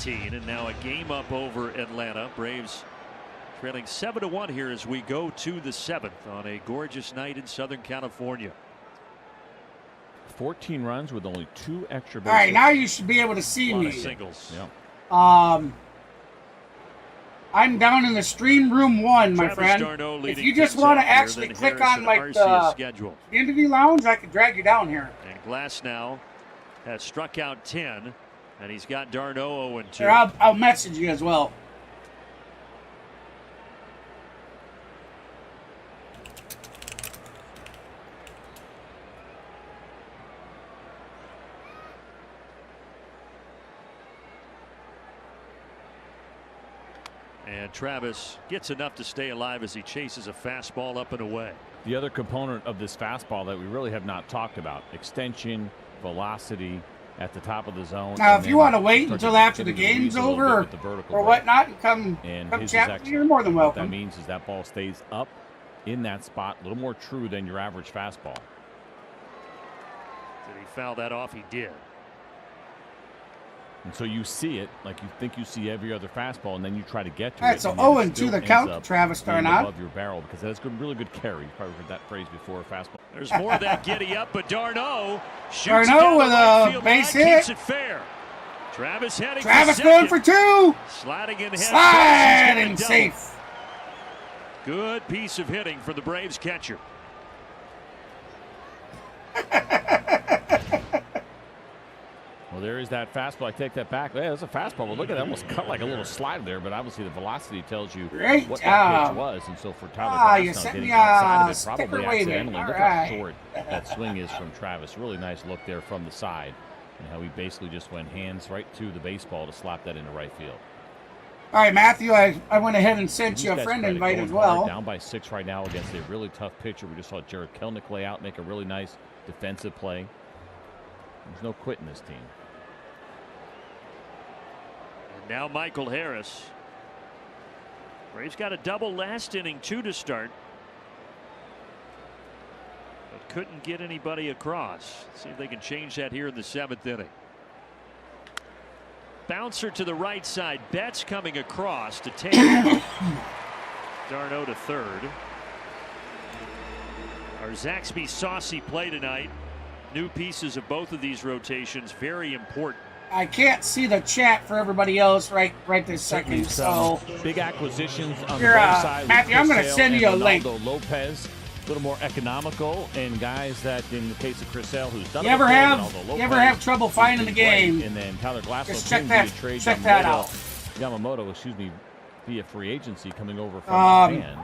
And now a game up over Atlanta. Braves trailing 7-1 here as we go to the 7th on a gorgeous night in Southern California. 14 runs with only 2 extra bases. All right, now you should be able to see me. Singles. Yeah. I'm down in the stream room 1, my friend. If you just want to actually click on like the interview lounge, I could drag you down here. And Glasnow has struck out 10. And he's got d'Arnaud 0-2. Here, I'll message you as well. And Travis gets enough to stay alive as he chases a fastball up and away. The other component of this fastball that we really have not talked about, extension, velocity, at the top of the zone. Now, if you want to wait until after the game's over or whatnot and come chat, you're more than welcome. What that means is that ball stays up in that spot, a little more true than your average fastball. Did he foul that off? He did. And so you see it like you think you see every other fastball, and then you try to get to it. All right, so 0-2 the count, Travis Darnod. Above your barrel, because that's a really good carry. You've probably heard that phrase before, fastball. There's more of that giddy up, but d'Arnaud shoots d'Arnaud with a base hit. Keeps it fair. Travis heading Travis for going for 2. Sliding in Sliding safe. Good piece of hitting for the Braves catcher. Well, there is that fastball. I take that back. Yeah, that's a fastball. Well, look at that. Almost cut like a little slide there, but obviously the velocity tells you what that pitch was. And so for Tyler Glasnow getting outside of it, probably accidentally. Look how short that swing is from Travis. Really nice look there from the side, and how he basically just went hands right to the baseball to slap that into right field. All right, Matthew, I went ahead and sent you a friend invite as well. Down by 6 right now against a really tough pitcher. We just saw Jared Kelnick lay out, make a really nice defensive play. There's no quit in this team. Now Michael Harris. Braves got a double last inning, 2 to start, but couldn't get anybody across. See if they can change that here in the 7th inning. Bouncer to the right side. Betts coming across to take d'Arnaud to third. Our Zaxby saucy play tonight. new pieces of both of these rotations, very important. I can't see the chat for everybody else right this second. So big acquisitions on the here, Braves side. Matthew, I'm going to send you a link. Lopez, a little more economical, and guys that, in the case of Chris Sale, who's done. You ever have trouble finding the game? And then Tyler Glasnow, just check that out. Yamamoto, via free agency coming over from Japan.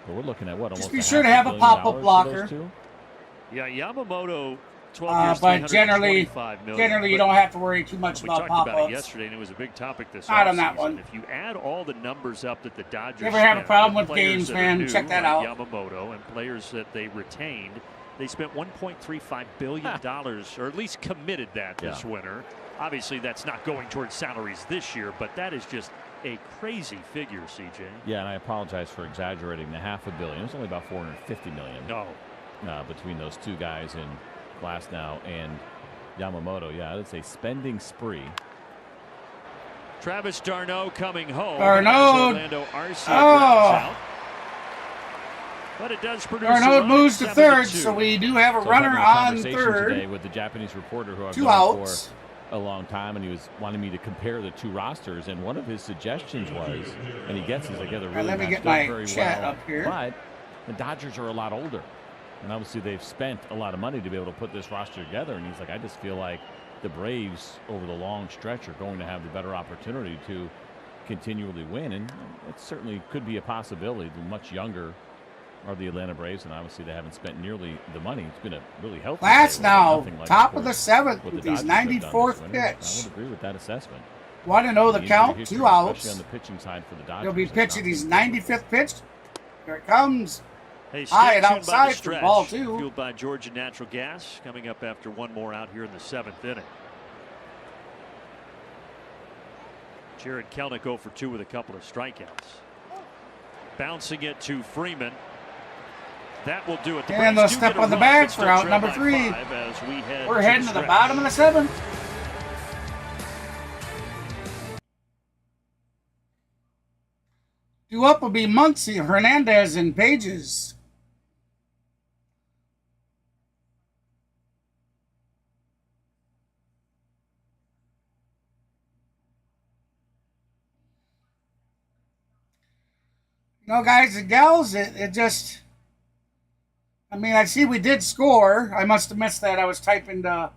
But we're looking at what? Just be sure to have a pop-up blocker. Yeah, Yamamoto. 12 years, but generally you don't have to worry too much about pop-ups. We talked about it yesterday, and it was a big topic this Not on that one. If you add all the numbers up that the Dodgers you ever have a problem with games, man, check that out. Yamamoto and players that they retained, they spent $1.35 billion, or at least committed that this winter. Obviously, that's not going towards salaries this year, but that is just a crazy figure, CJ. Yeah, and I apologize for exaggerating the $500 million. It was only about $450 million. No. Between those two guys and Glasnow and Yamamoto. Yeah, that's a spending spree. Travis d'Arnaud coming home. Orlando Arcia out. But it does produce d'Arnaud moves to third, so we do have a runner on third. Today with the Japanese reporter who I've two known outs for a long time, and he was wanting me to compare the two rosters, and one of his suggestions was, and he gets these together really let me get my chat up here. But the Dodgers are a lot older. And obviously they've spent a lot of money to be able to put this roster together. And he's like, I just feel like the Braves over the long stretch are going to have the better opportunity to continually win. And it certainly could be a possibility. The much younger are the Atlanta Braves, and obviously they haven't spent nearly the money. It's been a really healthy. Glasnow, top of the seventh with his 94th pitch. I would agree with that assessment. Want to know the count? History, 2 outs. Especially on the pitching side for the Dodgers. He'll be pitching his 95th pitch. Here it comes. Hey, high and outside for ball 2. Fueled by Georgia Natural Gas, coming up after one more out here in the 7th inning. Jared Kelenic 0 for 2 with a couple of strikeouts. Bouncing it to Freeman. That will do it. And they'll step on the bag for out number 3. We're heading to the bottom of the 7th. Due up will be Muncy, Hernandez, and Pages. You know, guys and gals, it just, I mean, I see we did score. I must have missed that. I was typing to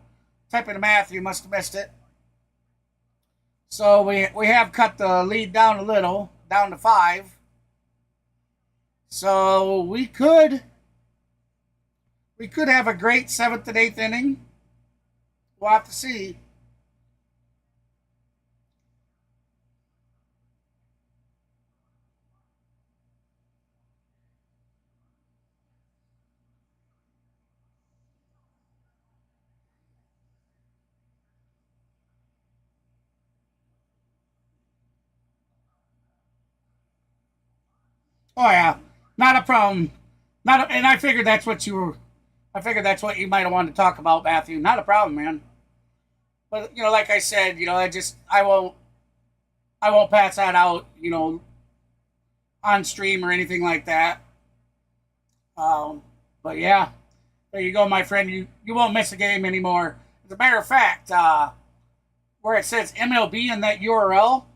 Matthew, must have missed it. So we have cut the lead down a little, down to 5. So we could have a great 7th and 8th inning. We'll have to see. Oh yeah, not a problem. And I figured that's what you were. I figured that's what you might have wanted to talk about, Matthew. Not a problem, man. But you know, like I said, you know, I won't pass that out, you know, on stream or anything like that. But yeah, there you go, my friend. You won't miss a game anymore. As a matter of fact, where it says MLB in that URL.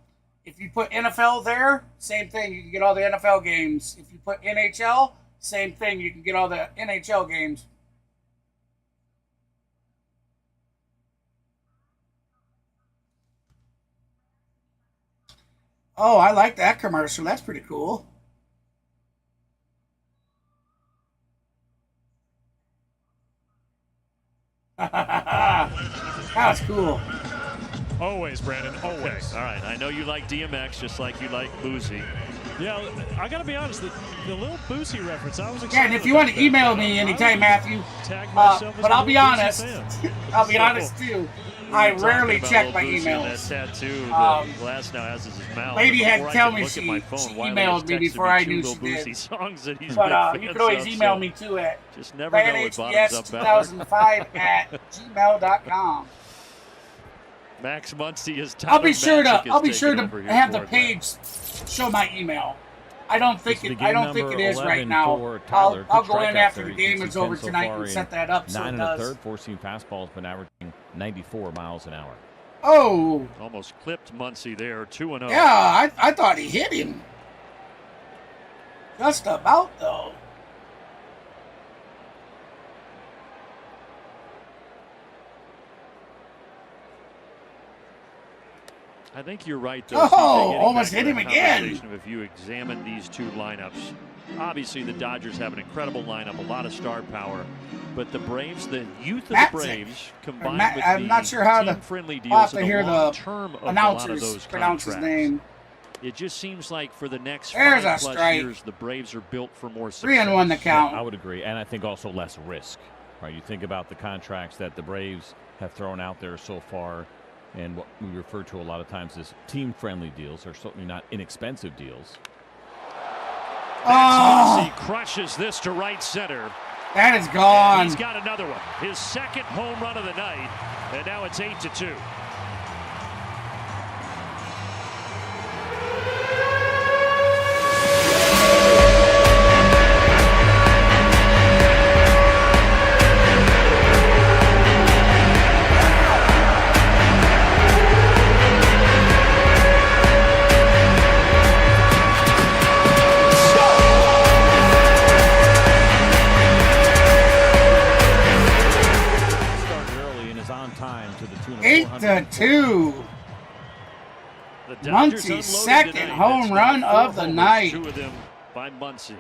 If you put NFL there, same thing. You can get all the NFL games. If you put NHL, same thing. You can get all the NHL games. Oh, I like that commercial. That's pretty cool. That's cool. Always, Brandon, always. Okay. All right, I know you like DMX just like you like Boozy. Yeah, I got to be honest, the little Boozy reference, I was excited. Yeah, and if you want to email me anytime, Matthew, but I'll be honest, I'll be honest too. I rarely check my emails. That tattoo that Glasnow has in his mouth. Lady had to tell me she emailed me before I knew she did. Songs that he's but you can always email me too at planhts2005@gmail.com. Max Muncy is. I'll be sure to have the page show my email. I don't think it is right now. I'll go in after the game is over tonight and set that up. 9 1/3 four-seam fastball has been averaging 94 miles an hour. Oh, almost clipped Muncy there. 2-0. Yeah, I thought he hit him. Just about though. I think you're right, though. Oh, almost hit him again. If you examine these two lineups, obviously the Dodgers have an incredible lineup, a lot of star power, but the Braves, the youth of the Braves, combined with I'm not sure how team-friendly deals and the long term of a lot of those pronounce his name. It just seems like for the next 5+ years, the Braves are built for more success. 3-1 the count. Yeah, I would agree, and I think also less risk. Right? You think about the contracts that the Braves have thrown out there so far. And what we refer to a lot of times as team-friendly deals are certainly not inexpensive deals. Muncy crushes this to right center. That is gone. And he's got another one. His second home run of the night, and now it's 8-2. to 2. Muncy's second home run of the night. 2 of them by Muncy.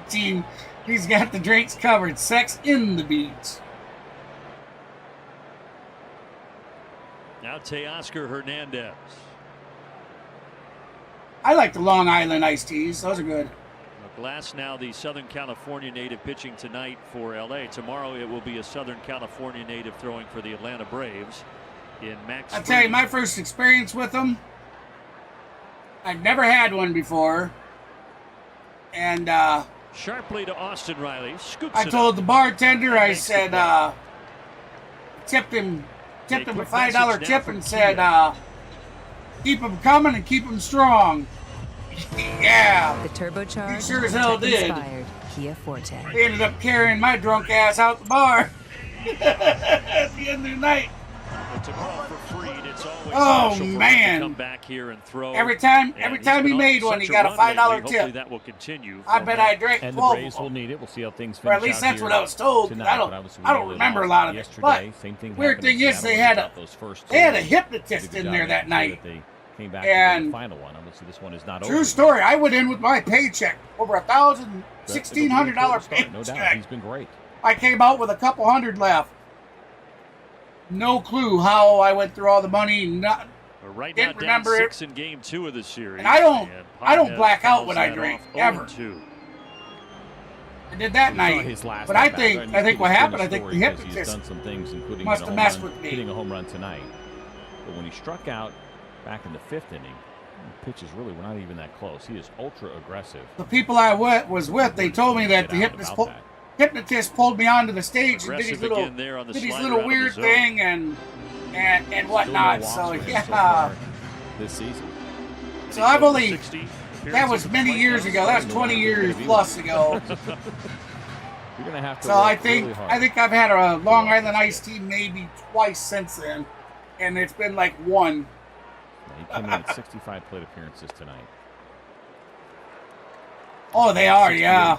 Team, he's got the drinks covered. Sex in the beach. Now Teoscar Hernandez. I like the Long Island iced teas. Those are good. Glasnow, the Southern California native, pitching tonight for LA. Tomorrow it will be a Southern California native throwing for the Atlanta Braves in Max. I'll tell you, my first experience with them, I've never had one before. And sharply to Austin Riley. Scoops I told the bartender, I said, tipped him a $5 tip and said, keep them coming and keep them strong. Yeah. The turbocharged, he sure as hell did. Kia Forte. They ended up carrying my drunk ass out the bar at the end of the night. Oh man! Come back here and throw. Every time he made one, he got a $5 tip. That will continue. I bet I drank 12. And the Braves will need it. We'll see how things finish. Or at least that's what I was told. Tonight, I don't remember a lot of it. But weird thing is, they had a hypnotist in there that night. Came back and to the final one. Obviously, this one is not over. True story. I went in with my paycheck, over $1,600 paycheck. No doubt, he's been great. I came out with a couple hundred left. No clue how I went through all the money. Right now, down 6 in game 2 of the series. And I don't black out when I drink ever. I did that night, but I think what happened. I think the hypnotist must have messed with me. Hitting a home run tonight, but when he struck out back in the 5th inning, the pitches really were not even that close. He is ultra aggressive. The people I was with, they told me that the hypnotist pulled me onto the stage and did his little weird thing and whatnot. So yeah, this season. So I've only that was many years ago. That was 20 years plus ago. You're gonna have to. So I think I've had a Long Island iced tea maybe twice since then, and it's been like one. He came in at 65 plate appearances tonight. Oh, they are, yeah.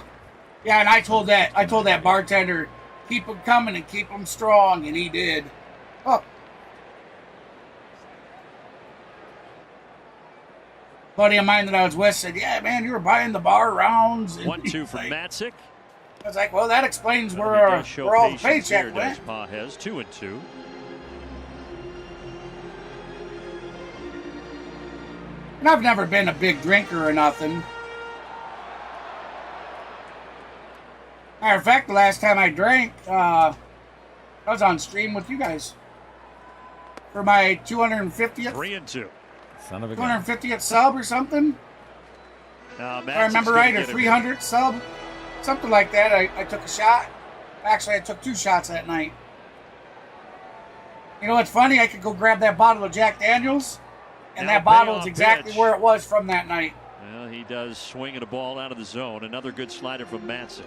Yeah, and I told that bartender, keep them coming and keep them strong, and he did. Oh. Buddy of mine that I was with said, yeah, man, you were buying the bar rounds. 1-2 from Matzik. I was like, well, that explains where all the paycheck went. Has 2-2. And I've never been a big drinker or nothing. Matter of fact, the last time I drank, I was on stream with you guys for my 250th. 3-2. Son of a gun. 250th sub or something. If I remember right, or 300th sub, something like that. I took a shot. Actually, I took 2 shots that night. You know what's funny? I could go grab that bottle of Jack Daniels, and Now that bottle is payoff exactly pitch. where it was from that night. Well, he does swing at a ball out of the zone. Another good slider from Muncy.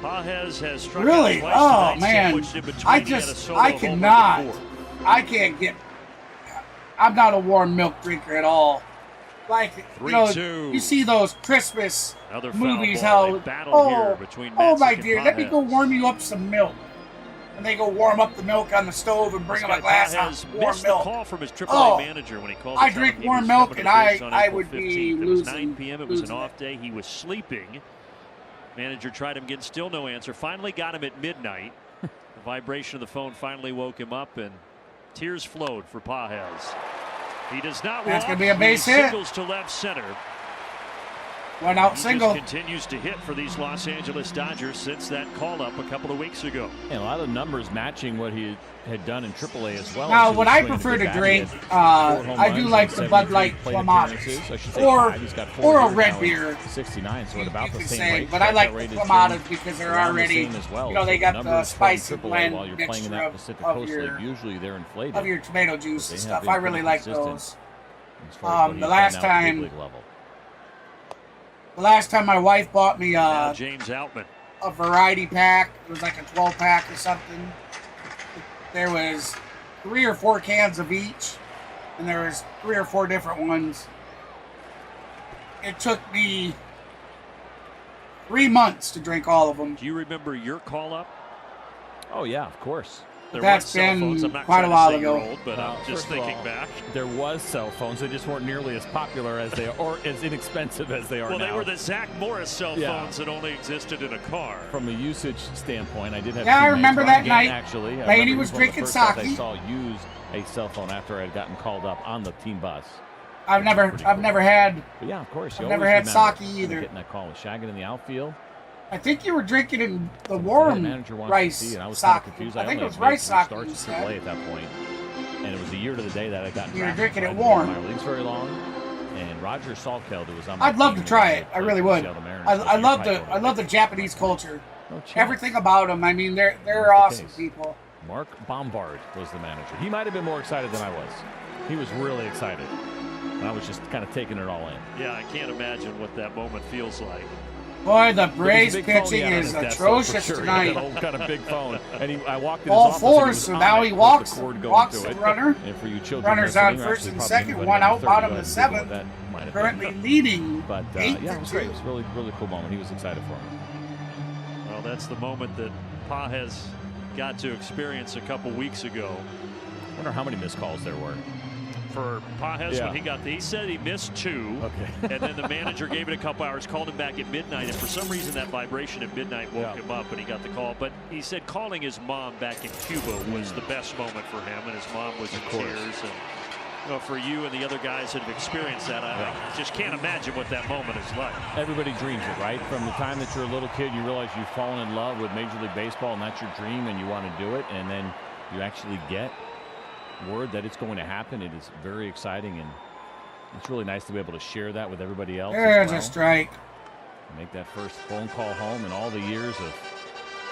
Pages has struck Really? out twice Oh, tonight, man. sandwiched in between. I He had a just, solo I home cannot. run before. I can't get. I'm not a warm milk drinker at all. Like, you know, 3-2. you see those Christmas Another foul movies, ball. how, A battle here between Muncy my and dear, let me go Pages. warm you up some milk. And they go warm up the milk on the stove and bring This them a guy glass Pages of warm missed milk. the call from his AAA Oh, manager when he called. I to tell him drink he warm was milk coming and to Briggs on I April would be 15th. It was losing- 9 p.m. It was an losing off day. He was sleeping. Manager tried him again, still no answer. Finally got him at midnight. The vibration of the phone finally woke him up, and tears flowed for Pages. He does not That's walk. gonna be a base He hit. singles to left center. One out He single. just continues to hit for these Los Angeles Dodgers since that call up a couple of weeks ago. And a lot of numbers matching what he had done in AAA as well. Now, As he what was I swinging prefer the to big bat. drink, He had 4 home I do runs like and the Bud 73 Light plate Clamatos. appearances. I should say Or- 5. He's got 4 or a here red now beer. at 69, so at about You the can same say, rate. but I like Strikeout the rate is Clamatos because they're around the already, same as well. you know, they So got numbers the from spicy AAA blend while you're playing in mixture that Pacific of Coast League, your, usually they're inflated. of your tomato juice They and have stuff. been I really pretty like consistent those. as far as what he's The done last now at the big time- league level. The last time my wife bought me Now James Outman. a variety pack, it was like a 12 pack or something. There was 3 or 4 cans of each, and there was 3 or 4 different ones. It took me 3 months to drink all of them. Do you remember your call up? Oh, yeah, of course. There That's was cell been phones. I'm not quite trying a while to say ago. you're old, but I'm just First of thinking all, back. There was cell phones. They just weren't nearly as popular as they are, or as inexpensive as they are Well, now. they were the Zach Morris cell Yeah. phones that only existed in a car. From a usage standpoint, I did have. Yeah, I teammates remember run that game, night. Actually, I Laney remember he was one of the drinking first guys I sake. saw use a cell phone after I had gotten called up on the team bus. I've never had. But yeah, of course. You I've never always had remember sake either. Getting that call with Shaggin in the outfield. I think you were drinking in the The warm manager wants rice to see it. I was kind of sake. confused. I think only it was had made rice 3 sake. starts You at said. AAA at that point, and it was a year to the day that I got. You were drafted, drinking so it I didn't warm. get in minor leagues very long. And Roger Salkeld, who was on my I'd love team to try when it. I played really for would. Seattle Mariners, I so love you're the probably going to Japanese culture. No chance. Everything about them. I mean, they're That's the awesome case. people. Mark Bombard was the manager. He might have been more excited than I was. He was really excited. And I was just kind of taking it all in. Yeah, I can't imagine what that moment feels like. Boy, the There was a Braves big phone he pitching had on is his desk, though, for atrocious sure. He had tonight. that old kind of big phone. And I walked in All his office and he fours, was so on now it he with walks- the cord going walks to the it. runner. And for you children Runners listening, on or first actually and probably second, anybody 1 under out, 30, bottom go of ahead the and Google 7th. what that might have Currently been. leading But 8 yeah, it to was great. 2. It was really, really cool moment. He was excited for me. Well, that's the moment that Pages got to experience a couple weeks ago. I wonder how many missed calls there were. For Pages, Yeah. when he said he missed 2. Okay. And then the manager gave it a couple hours, called him back at midnight, and for some reason that vibration at midnight woke him up and he got the call. But he said calling his mom back in Cuba was the best moment for him, and his mom was in tears. And you know, for you and the other guys that have experienced that, I just can't imagine what that moment is like. Everybody dreams it, right? From the time that you're a little kid, you realize you've fallen in love with Major League Baseball and that's your dream and you want to do it, and then you actually get word that it's going to happen. It is very exciting, and it's really nice to be able to share that with everybody else. There's as well. a strike. Make that first phone call home in all the years of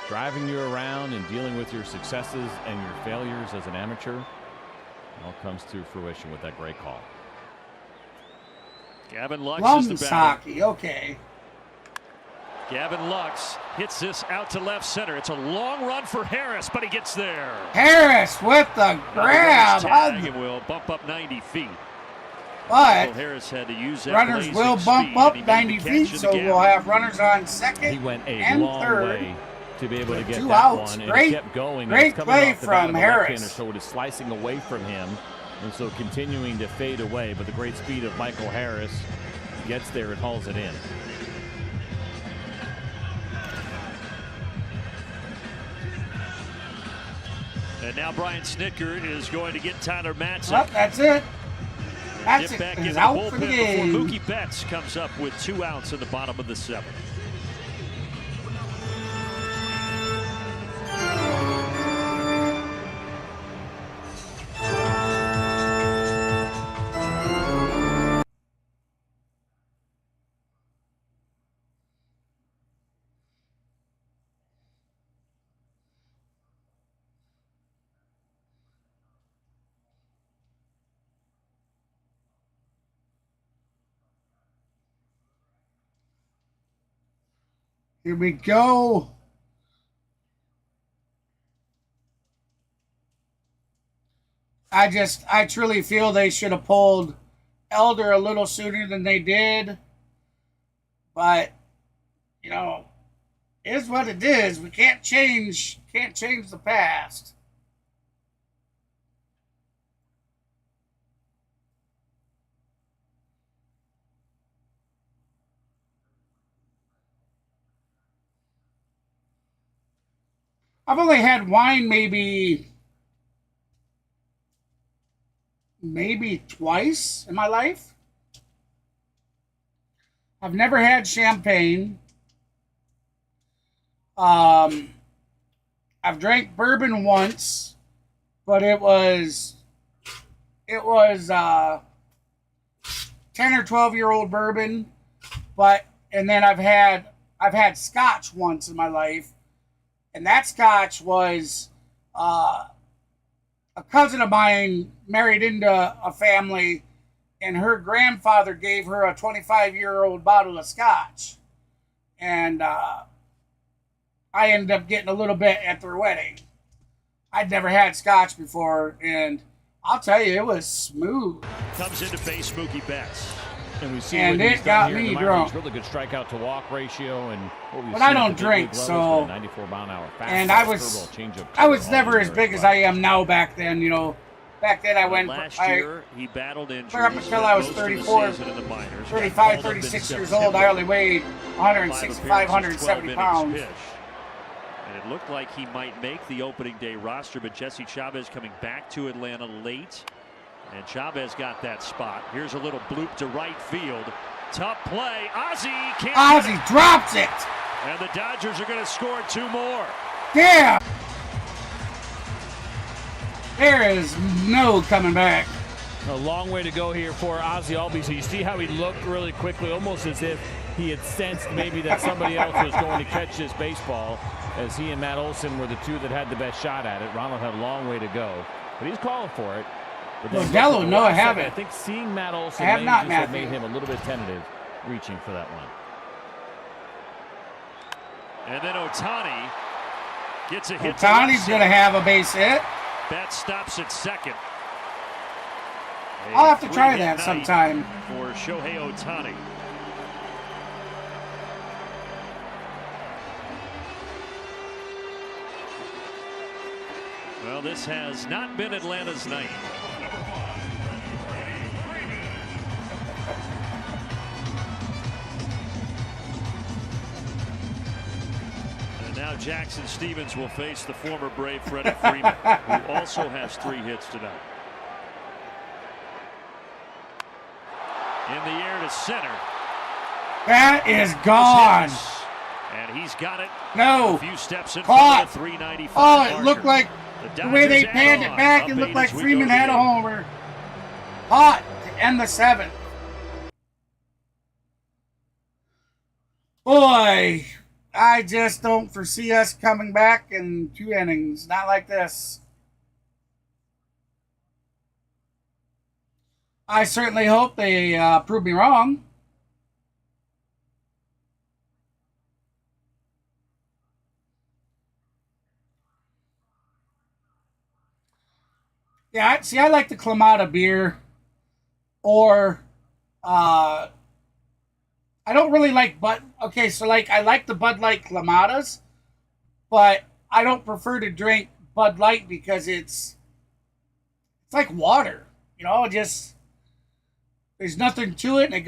driving you around and dealing with your successes and your failures as an amateur. It all comes to fruition with that great call. Gavin Lux is the batter. Muncy, okay. Gavin Lux hits this out to left center. It's a long run for Harris, but he gets there. Harris with the grab. Tag and will bump up 90 feet. But Harris had to use that runners blazing will bump speed, up and he made 90 the feet, catch so of the we'll gap. have runners on second He went a and long third. way to be able to get Two that outs. one, Great- and he kept going. great It's coming play off the bat from of the Harris. left-hander, so it is slicing away from him, and so continuing to fade away. But the great speed of Michael Harris gets there and hauls it in. And now Brian Snitker is going to get Tyler Muncy. Well, that's it. That's Get it. back He's into the out for the bullpen game. before Mookie Betts comes up with 2 outs in the bottom of the 7th. Here we go. I truly feel they should have pulled Elder a little sooner than they did. But, you know, it is what it is. We can't change the past. I've only had wine maybe twice in my life. I've never had champagne. I've drank bourbon once, but it was 10 or 12-year-old bourbon. And then I've had scotch once in my life. And that scotch was a cousin of mine married into a family, and her grandfather gave her a 25-year-old bottle of scotch. And I ended up getting a little bit at their wedding. I'd never had scotch before, and I'll tell you, it was smooth. Comes into base Mookie Betts. And we see and it got me drunk. Really good strikeout to walk ratio, and but I don't drink, so 94 mile an hour fast. And I was never as big as I am now. Back then, you know, back then I went. Last year he battled injuries. Up until I was 34, 35, 36 years old, I only weighed 165, 170 pounds. And it looked like he might make the opening day roster, but Jesse Chavez coming back to Atlanta late. And Chavez got that spot. Here's a little bloop to right field. Tough play. Ozzie drops it. And the Dodgers are going to score 2 more. Yeah. There is no coming back. A long way to go here for Ozzie Albies. So you see how he looked really quickly, almost as if he had sensed maybe that somebody else was going to catch this baseball, as he and Matt Olson were the two that had the best shot at it. Ronald had a long way to go, but he's calling for it. Modelo, no, I haven't. I think seeing Matt Olson made him a little bit tentative, reaching for that one. And then Ohtani gets a hit. Ohtani's going to have a base hit. Betts stops at second. I'll have to try that sometime. For Shohei Ohtani. Well, this has not been Atlanta's night. And now Jackson Stevens will face the former Brave Freddie Freeman, who also has 3 hits tonight. In the air to center. That is gone. And he's got it. No. A few steps in caught. Front of the 395. Oh, it looked like the way they panned it back, it looked like Freeman had a homer. Caught to end the 7th. Boy, I just don't foresee us coming back in 2 innings. Not like this. I certainly hope they prove me wrong. Yeah, see, I like the Clamato beer, or I don't really like okay, so like I like the Bud Light Clamatos, but I don't prefer to drink Bud Light because it's like water, you know, just there's nothing to it, and it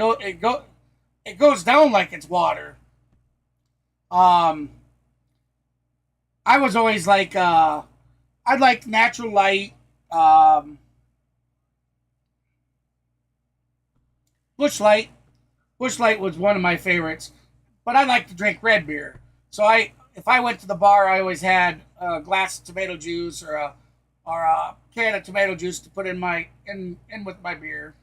goes down like it's water. I was always like I'd like Natural Light. Busch Light was one of my favorites, but I like to drink red beer. So if I went to the bar, I always had a glass of tomato juice or a can of tomato juice to put in with my beer.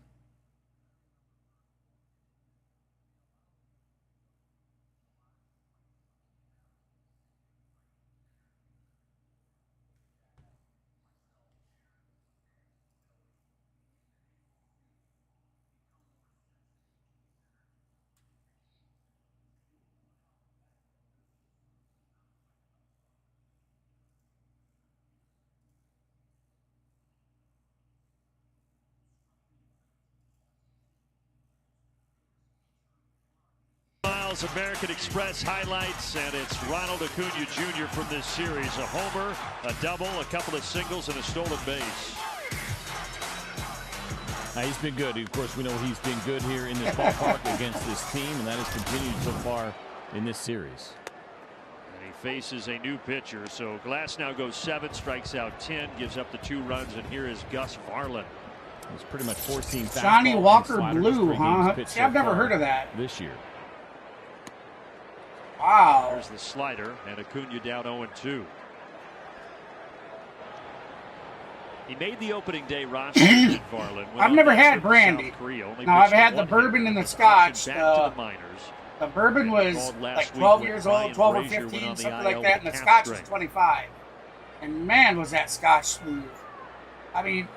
Baseball's American Express highlights, and it's Ronald Acuna Jr. from this series. A homer, a double, a couple of singles, and a stolen base. He's been good. Of course, we know he's been good here in this ballpark against this team, and that has continued so far in this series. And he faces a new pitcher, so Glasnow goes 7, strikes out 10, gives up the 2 runs, and here is Gus Varlin. He's pretty much 14 Johnny Walker Blue, huh? See, I've never heard of that. This year. Wow. There's the slider, and Acuna down 0-2. He made the opening day roster. Varlin. I've never had brandy. Now, I've had the bourbon and the scotch. Back to the minors. The bourbon was like 12 years old, 12 or 15, something like that, and the scotch was 25. And man, was that scotch smooth. I mean,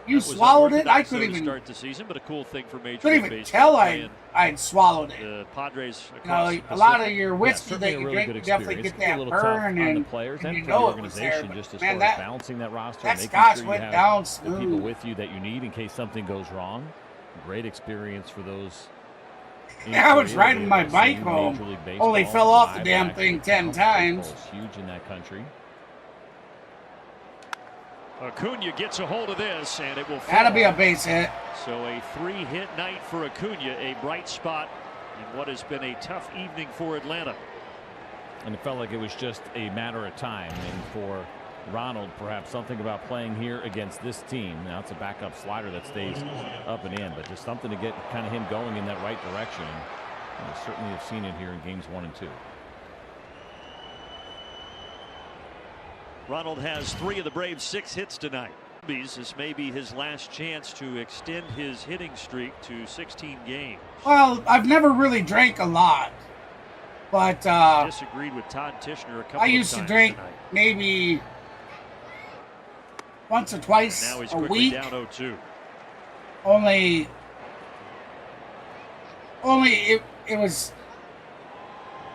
you swallowed it. I couldn't even start the season, but a cool thing for Major couldn't League even Baseball. tell I'd swallowed it. The Padres, you know, a lot of your whiskey that you drink, you definitely get that burn, and the players and you for know the it was there. organization, just as Man, far as balancing that roster, that making scotch sure went you have down the smooth. people with you that you need in case something goes wrong. Great experience for those. Yeah, I was riding my bike home. Only fell off the damn thing 10 times. Huge in that country. Acuna gets a hold of this, and it will fall. That'll be a base hit. So a 3-hit night for Acuna, a bright spot in what has been a tough evening for Atlanta. And it felt like it was just a matter of time. And for Ronald, perhaps something about playing here against this team. Now it's a backup slider that stays up and in, but just something to get kind of him going in that right direction. And we certainly have seen it here in games 1 and 2. Ronald has 3 of the Braves' 6 hits tonight. This may be his last chance to extend his hitting streak to 16 games. Well, I've never really drank a lot, but disagreed with Todd Tishner a couple I used to drink maybe once or twice now he's a week. Down 0-2. Only it was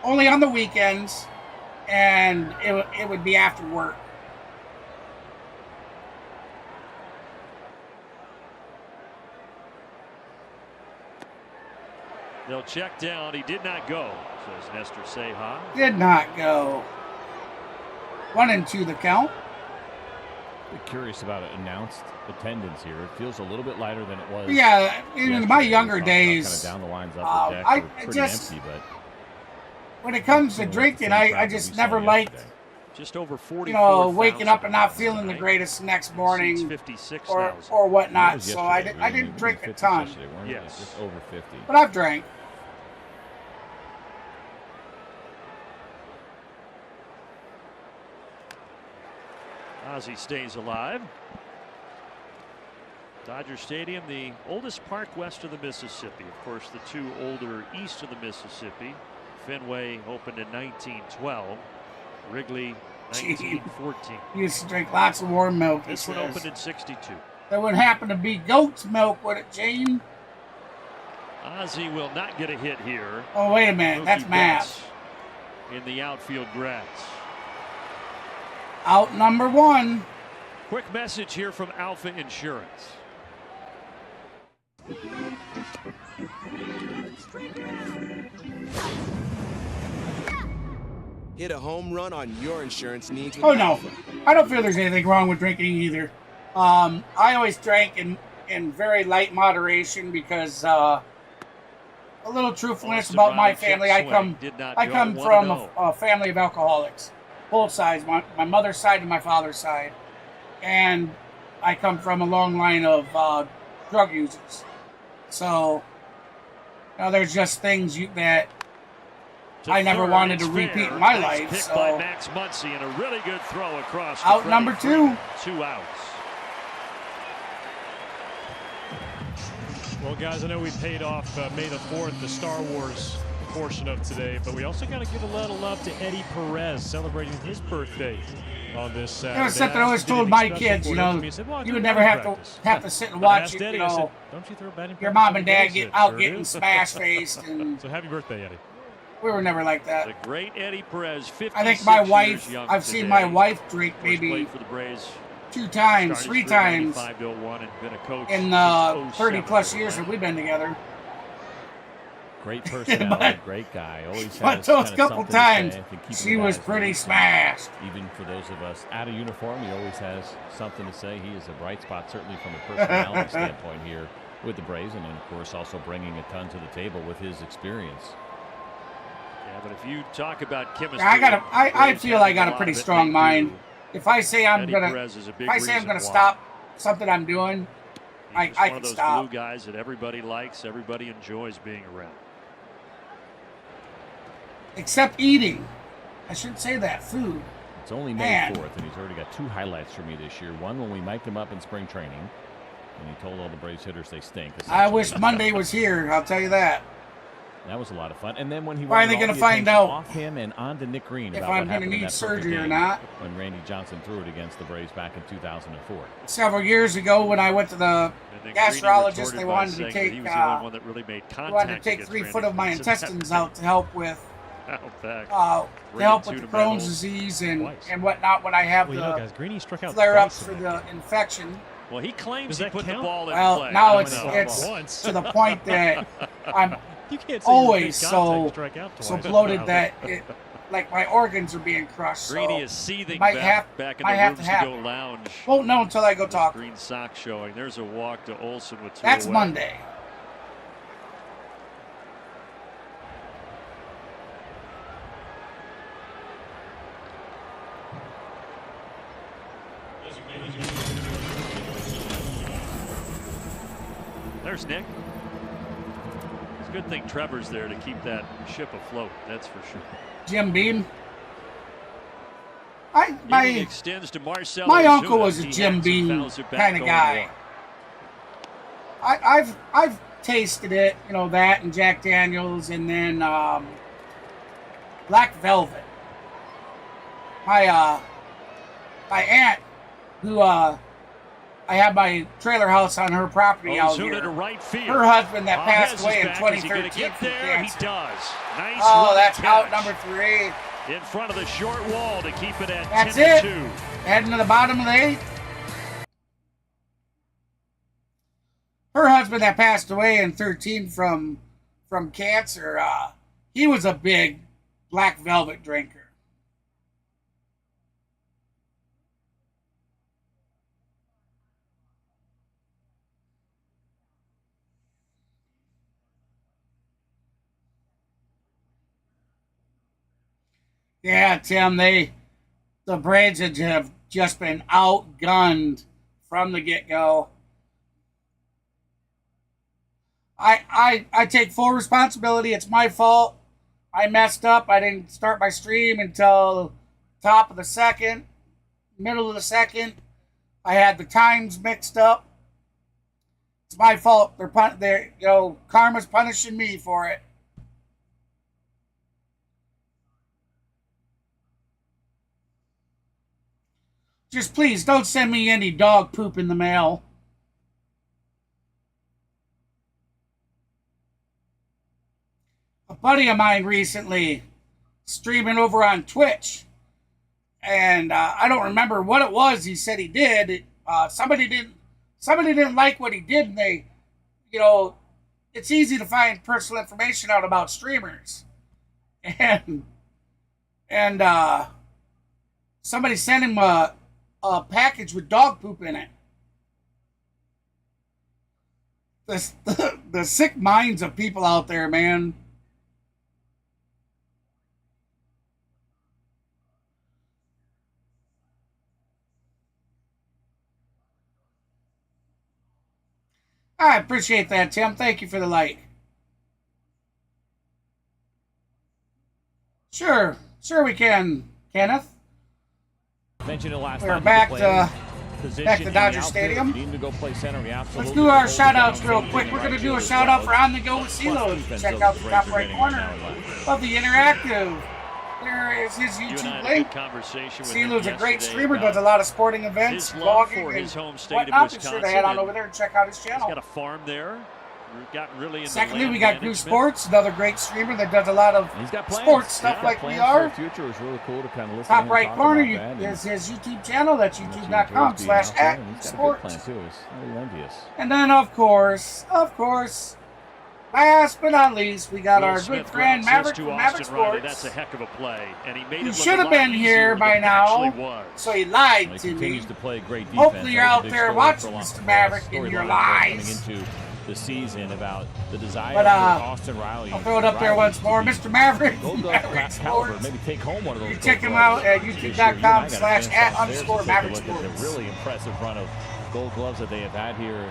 only on the weekends, and it would be after work. They'll check down. He did not go, says Nestor Seja. Did not go. 1-2 the count. I'm curious about announced attendance here. It feels a little bit lighter than it was. Yeah, in my younger days, kind of down the lines up the deck, I pretty just empty, but when it comes to drinking, I just never liked, just over 40. Waking up and not feeling the greatest next morning, 56 or whatnot. So I didn't drink a ton. Yes, just over 50. But I've drank. Ozzie stays alive. Dodger Stadium, the oldest park west of the Mississippi. Of course, the 2 older east of the Mississippi. Fenway opened in 1912. Wrigley, 1914. You used to drink lots of warm milk. This one opened in 62. That would happen to be goat's milk, would it, Gene? Ozzie will not get a hit here. Oh, wait a minute. That's Matt. In the outfield grass. Out number 1. Quick message here from Alpha Insurance. Hit a home run on your insurance needs. Oh, no. I don't feel there's anything wrong with drinking either. I always drank in very light moderation because a little truthfulness about my family. I come from a family of alcoholics. Both sides, my mother's side and my father's side. And I come from a long line of drug users. So, there's just things that I never wanted to repeat in my life. Pick so by Max Muncy and a really good throw across. Out number 2. 2 outs. Well, guys, I know we paid off May the 4th, the Star Wars portion of today, but we also got to give a little love to Eddie Perez celebrating his birthday on this Saturday. That's something I always told my kids, you would never have to sit and watch it, Eddie, said, don't you throw batting your mom and dad getting smash-faced. And so happy birthday, Eddie. We were never like that. The great Eddie Perez, 56 I think my wife, I've seen my wife drink maybe for the Braves. 2 times, 3 times in the 30-plus years that we've been together. Great personality, great guy. Always but has those couple times, she was guys pretty smashed. Even for those of us out of uniform, he always has something to say. He is a bright spot, certainly from a personality standpoint here with the Braves, and of course also bringing a ton to the table with his experience. Yeah, but if you talk about chemistry, I feel I got a pretty strong mind. If I say I'm gonna stop something I'm doing, I one can of those stop. blue guys that everybody likes, everybody enjoys being around. Except eating. I shouldn't say that. Food. It's only May 4th, and he's already got 2 highlights for me this year. One when we mic'd him up in spring training, and he told all the Braves hitters they stink. I wish Monday was here. I'll tell you that. That was a lot of fun. And then when he finally going to find out off him and on to Nick Green if about I'm going to need surgery or not. When Randy Johnson threw it against the Braves back in 2004. Several years ago, when I went to the gastrologist, they wanted to take 3 foot of my intestines out to help with the Crohn's disease and whatnot when I have the flare-ups for the infection. Well, he claims he put the ball in play. Well, now it's to the point that I'm always so bloated that like my organs are being crushed. Greeny is seething back in the rooms to go lounge. Won't know until I go talk. Green sock showing. There's a walk to Olsen with 2 That's away. Monday. There's Nick. It's a good thing Trevor's there to keep that ship afloat. That's for sure. Jim Beam. Extends to Marcell my Ozuna. uncle was a Jim Beam kind of guy. I've tasted it, you know, that and Jack Daniels, and then Black Velvet. My aunt, who I have my trailer house on her property out here. To right field. Her husband that passed away in 2013 from cancer. He does. Nice that's catch. out number 3. In front of the short wall to keep it at 10-2. That's it. Heading to the bottom of the 8th. Her husband that passed away in 13 from cancer, he was a big Black Velvet drinker. Yeah, Tim, the Braves have just been outgunned from the get-go. I take full responsibility. It's my fault. I messed up. I didn't start my stream until top of the 2nd, middle of the 2nd. I had the times mixed up. It's my fault. They're karma's punishing me for it. Just please don't send me any dog poop in the mail. A buddy of mine recently streaming over on Twitch, and I don't remember what it was he said he did. Somebody didn't like what he did, and they, it's easy to find personal information out about streamers, and somebody sent him a package with dog poop in it. The sick minds of people out there, man. I appreciate that, Tim. Thank you for the like. Sure we can, Kenneth. Mentioned it last We're time. back to Dodger Stadium. To go play center, let's do our shout-outs real quick. We're going to do a shout-out for On The Go with CeeLo. Check out the top right corner of the interactive. There is his YouTube link. CeeLo's a great streamer, does a lot of sporting events, vlogging, and whatnot. Be sure to head on over there and check out his channel. He's got a farm there. Secondly, we got Goose Sports, another great streamer that does a lot of sports stuff like we are. Future is really cool to kind of listen top right corner is his YouTube channel. That's youtube.com/@sports. And then, of course, Last but not least, we got Will our Smith good friend grounds Maverick this to from Maverick Austin Riley. Sports. That's a heck of a play, and he made Who it look should a have lot been here easier by than it actually now, was. so he lied He to continues me. to play great defense. Hopefully you're That was out a big there story watching for Mr. us. Maverick and Storyline your coming lies. into the season about the desire But, for Austin Riley. I'll throw it up there once more. Mr. Maverick, Gold Glove Maverick caliber, Sports. maybe take home one of those. You check Gold him out Gloves at this year. youtube.com/@_Maverick Look at the Sports. really impressive run of Gold Gloves that they have had here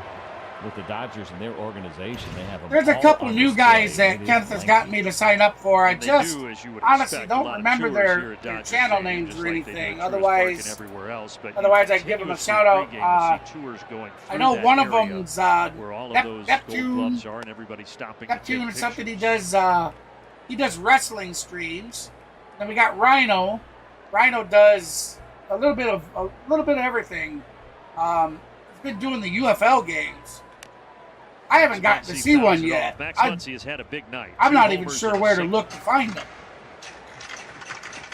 with the Dodgers and their organization. They have them There's a all couple on new display. guys that It is Kenneth has lengthy. gotten me to sign up for. I And they just do, as you would honestly expect, a don't lot of remember tours here their at Dodger channel Stadium, names just or like they do anything. at Truist Park and Otherwise, everywhere else, but you I'd give them a continuously shout out. pregame to see tours going I through know that one of area them's where all of those Gold Neptune. Gloves are, and everybody's stopping to Neptune take or something. pictures. He does wrestling streams. Then we got Rhino. Rhino does a little bit of everything. He's been doing the UFL games. I haven't gotten to Muncy see one fouls it yet. off. Max Muncy has had a big night. I'm 2 not even homers sure and a where to single. look to find them.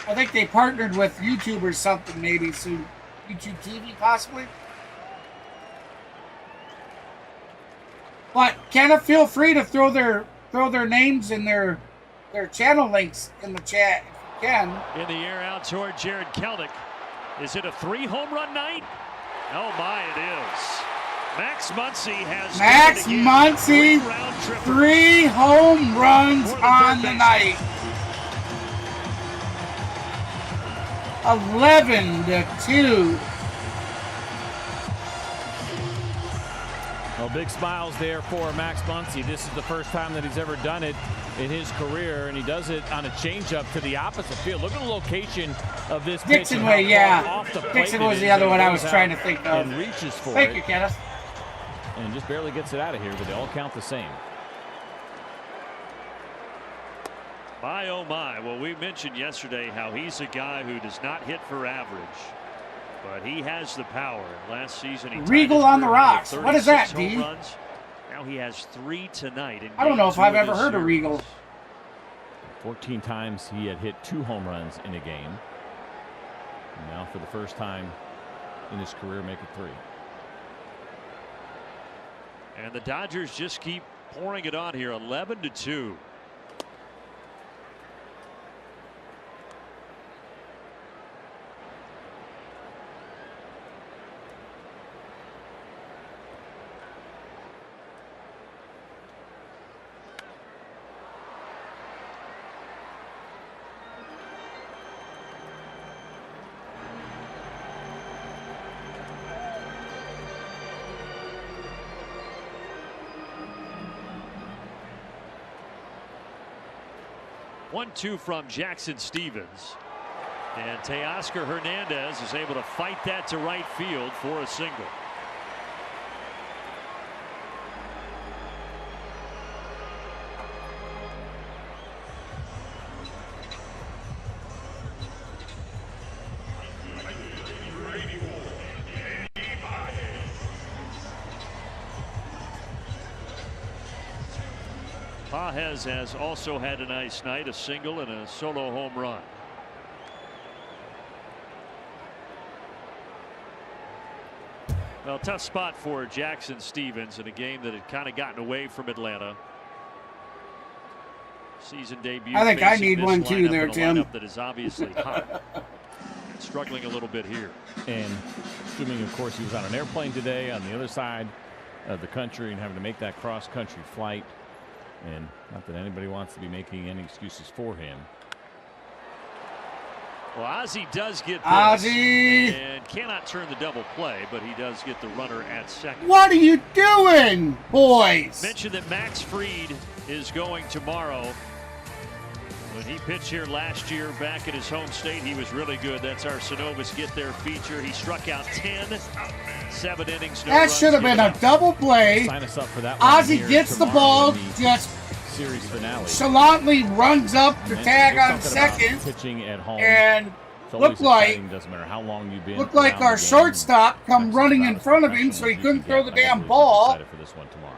I think they partnered with YouTube or something, maybe soon. YouTube TV, possibly. But Kenneth, feel free to throw their names and their channel links in the chat if you can. In the air out toward Jared Kelnick. Is it a 3-home run night? Oh my, it is. Max Muncy has Max Muncy, 3 home runs on the night. 11-2. Well, big smiles there for Max Muncy. This is the first time that he's ever done it in his career, and he does it on a changeup to the opposite field. Look at the location of this pitch. Dixon Way, yeah. Dixon was the other one I was trying to think of. And reaches for Thank it. you, Kenneth. And just barely gets it out of here, but they all count the same. My, oh my. Well, we mentioned yesterday how he's a guy who does not hit for average, but he has the power. Last season, he Regal on the rocks. What is that, D? Runs. Now he has 3 tonight. I don't know if I've ever heard of Regal. 14 times he had hit 2 home runs in a game. And now for the first time in his career, make it 3. And the Dodgers just keep pouring it on here, 11-2. One-two from Jackson Stevens, and Teoscar Hernandez is able to fight that to right field for a single. Pages has also had a nice night, a single and a solo home run. Well, tough spot for Jackson Stevens in a game that had kind of gotten away from Atlanta. Season debut. I think I need one too there, Tim. That is obviously hot. Struggling a little bit here. And assuming, of course, he was on an airplane today on the other side of the country and having to make that cross-country flight. And not that anybody wants to be making any excuses for him. Well, Ozzie does get this Ozzie and cannot turn the double play, but he does get the runner at second. What are you doing, boys? Mentioned that Max Fried is going tomorrow. When he pitched here last year back in his home state, he was really good. That's our Synovus Get There feature. He struck out 10, 7 innings. No that runs should have been given a up. double play. Sign us up for that. Ozzie gets the ball, just series finale. Chalantly runs up to tag on second, pitching at home. and looked like doesn't matter how long you've been our shortstop come running in front of him, so he couldn't throw the damn ball. For this one tomorrow.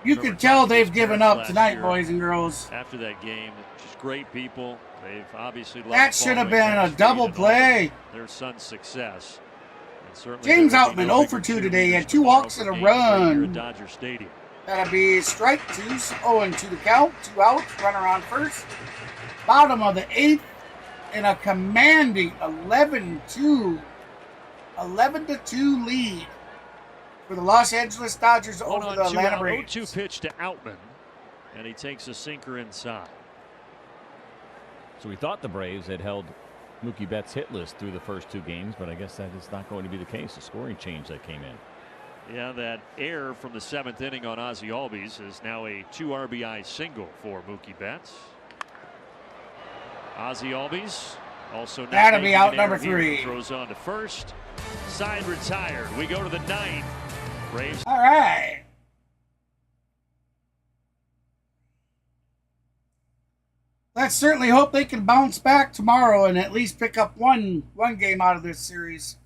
You can tell they've given up tonight, boys and girls. After that game, just great people. They've obviously loved That should have following been a Max Fried double and all play. their son's success. And certainly James there would be Outman no 0 for bigger 2 today. He had cheerleaders 2 walks and a tomorrow for game 3 here run. at Dodger Stadium. That'll be strike 2, 0-2 the count, 2 outs, runner on first. Bottom of the 8th, in a commanding 11-2 lead for the Los Angeles Dodgers over the Atlanta Braves. 0-2 pitch to Outman, and he takes a sinker inside. So we thought the Braves had held Mookie Betts hitless through the first 2 games, but I guess that is not going to be the case. A scoring change that came in. Yeah, that error from the 7th inning on Ozzie Albies is now a 2 RBI single for Mookie Betts. Ozzie Albies also not that'll be out number here. 3. Throws on to first. Side retired. We go to the 9th. Braves. All right. Let's certainly hope they can bounce back tomorrow and at least pick up one game out of this series.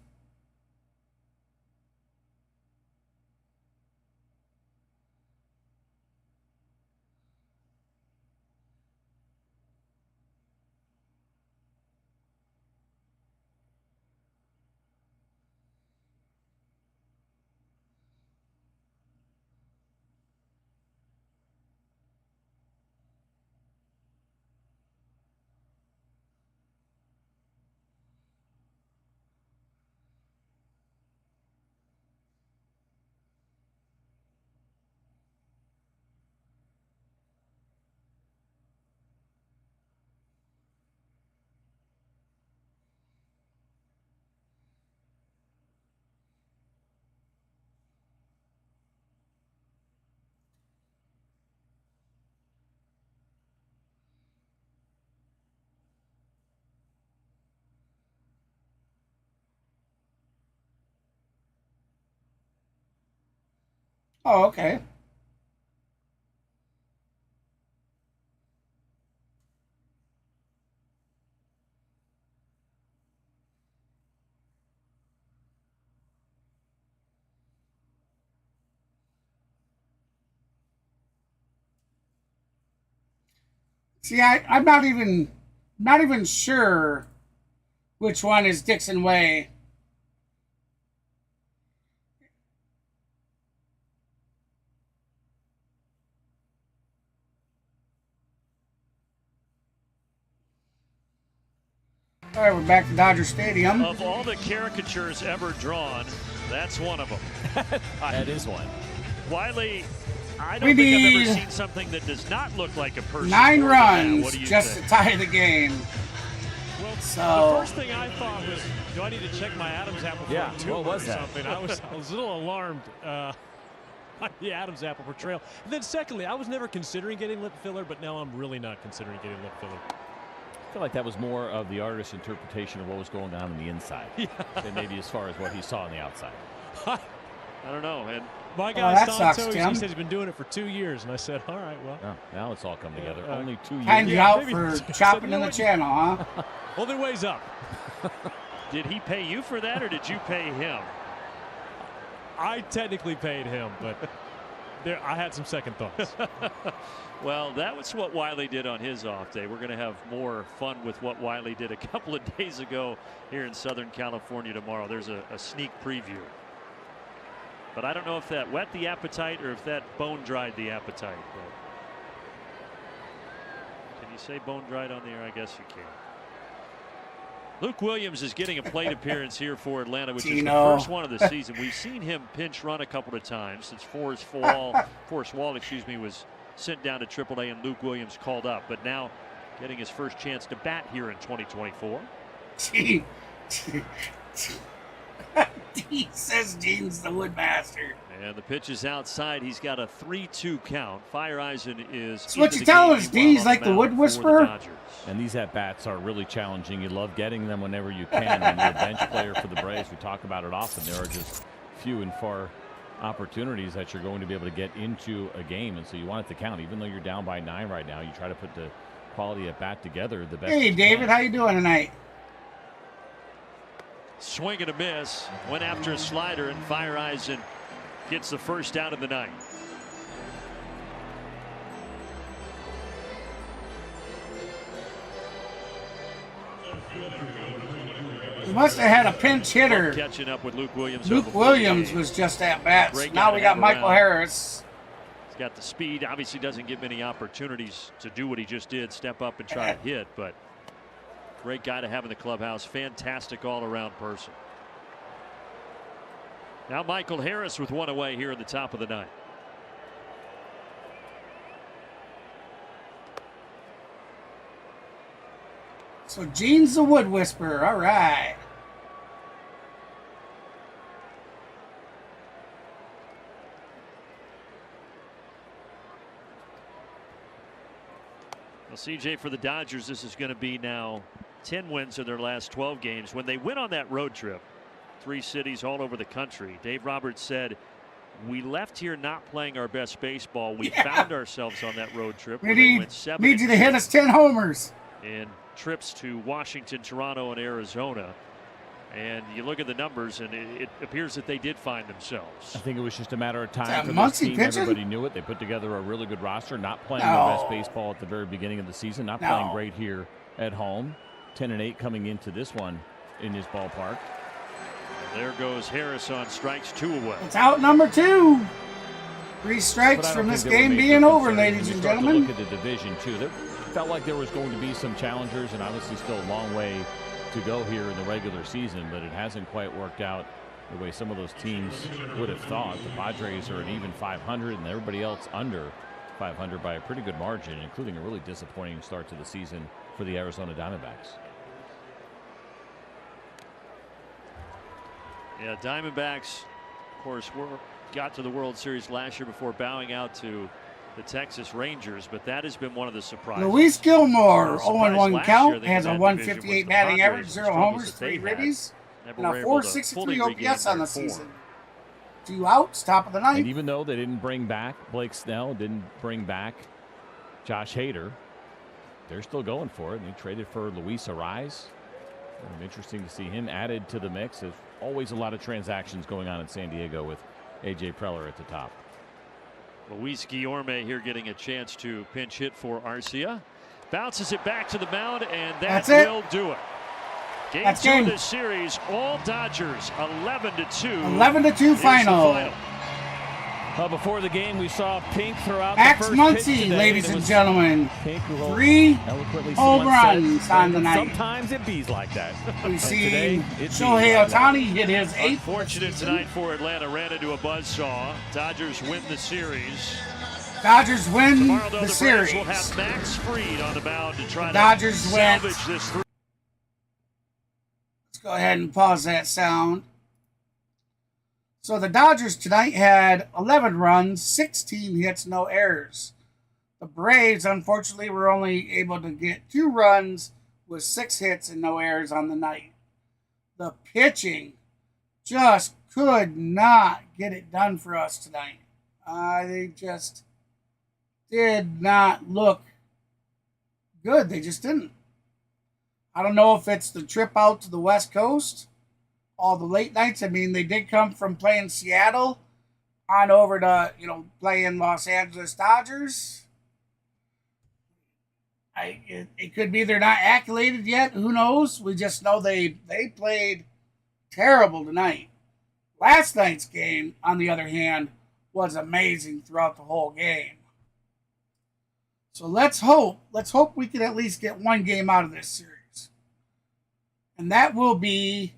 Oh, okay. See, I'm not even sure which one is Dixon Way. All right, we're back to Dodger Stadium. Of all the caricatures ever drawn, that's one of them. That is one. Wiley, I don't think I've ever seen something that does not look like a person. 9 runs just to tie the game. Well, so the first thing I thought was, do I need to check my Adam's apple for a tumor or something? I was a little alarmed by the Adam's apple portrayal. And then secondly, I was never considering getting lip filler, but now I'm really not considering getting lip filler. I feel like that was more of the artist's interpretation of what was going on the inside than maybe as far as what he saw on the outside. I don't know, man. My guy Santos, he said he's been doing it for 2 years, and I said, all right, well. Oh, now it's all come together. Only 2 years. Kind you out for chopping in the channel, huh? Well, then ways up. Did he pay you for that, or did you pay him? I technically paid him, but I had some second thoughts. Well, that was what Wiley did on his off day. We're going to have more fun with what Wiley did a couple of days ago here in Southern California tomorrow. There's a sneak preview. But I don't know if that whet the appetite or if that bone dried the appetite. But can you say bone dried on the air? I guess you can. Luke Williams is getting a plate appearance here for Atlanta, which is the first one of the season. We've seen him pinch run a couple of times since Forrest Wall, was sent down to AAA and Luke Williams called up. But now getting his first chance to bat here in 2024. He says Dean's the Woodmaster. And the pitch is outside. He's got a 3-2 count. Fireisen is. So what you telling us, Dean's like the Wood Whisperer? And these at-bats are really challenging. You love getting them whenever you can. When you're a bench player for the Braves, we talk about it often. There are just few and far opportunities that you're going to be able to get into a game. And so you want it to count. Even though you're down by 9 right now, you try to put the quality at-bat together the best. Hey, David, how you doing tonight? Swing and a miss. Went after a slider, and Fireisen gets the first out of the night. He must have had a pinch hitter. Catching up with Luke Williams. Luke Williams was just at bats. Now we got Michael Harris. got the speed. Obviously doesn't get many opportunities to do what he just did, step up and try to hit, but great guy to have in the clubhouse. Fantastic all-around person. Now Michael Harris with one away here in the top of the ninth. So Gene's the Wood Whisperer. All right. Well, CJ, for the Dodgers, this is going to be now 10 wins in their last 12 games. When they went on that road trip, 3 cities all over the country, Dave Roberts said, we left here not playing our best baseball. We found ourselves on that road trip. We need you to hit us 10 homers. In trips to Washington, Toronto, and Arizona. And you look at the numbers, and it appears that they did find themselves. I think it was just a matter of time for Muncy this team. pitching? Everybody knew it. They put together a really good roster, not playing their best baseball at the very beginning of the season, not playing great here at home. 10-8 coming into this one in his ballpark. And there goes Harris on strikes, 2 away. It's out number 2. 3 strikes from this game being over, ladies and gentlemen. Look at the division, too. There felt like there was going to be some challengers, and obviously still a long way to go here in the regular season, but it hasn't quite worked out the way some of those teams would have thought. The Padres are at even 500 and everybody else under 500 by a pretty good margin, including a really disappointing start to the season for the Arizona Diamondbacks. Yeah, Diamondbacks, of course, got to the World Series last year before bowing out to the Texas Rangers, but that has been one of the surprises. Luis Gilmore, 0-1 count, has a 158 batting average, 0 homers, 3 ribbies, and a 463 OPS on the season. 2 outs, top of the ninth. And even though they didn't bring back Blake Snell, didn't bring back Josh Hader, they're still going for it. And they traded for Luis Arraez. Interesting to see him added to the mix. There's always a lot of transactions going on in San Diego with A.J. Preller at the top. Luis Guillorme here getting a chance to pinch hit for Arcia. Bounces it back to the mound, and that will do it. Game 2 of this series, all Dodgers, 11-2. 11-2 final. Before the game, we saw Pink throughout Max the first Muncy, ladies and gentlemen. Pink 3 home runs on the night. Sometimes it bees like that. We've seen Shohei Ohtani hit his 8th. Fortunate tonight for Atlanta, ran into a buzzsaw. Dodgers win the series. Dodgers win Tomorrow, though, the the series. Braves will have Max Fried on the mound to try Dodgers to salvage this. Let's go ahead and pause that sound. So the Dodgers tonight had 11 runs, 16 hits, no errors. The Braves, unfortunately, were only able to get 2 runs with 6 hits and no errors on the night. The pitching just could not get it done for us tonight. They just did not look good. They just didn't. I don't know if it's the trip out to the West Coast, all the late nights. I mean, they did come from playing Seattle on over to, playing Los Angeles Dodgers. It could be they're not accoladed yet. Who knows? We just know they played terrible tonight. Last night's game, on the other hand, was amazing throughout the whole game. So let's hope we can at least get 1 game out of this series. And that will be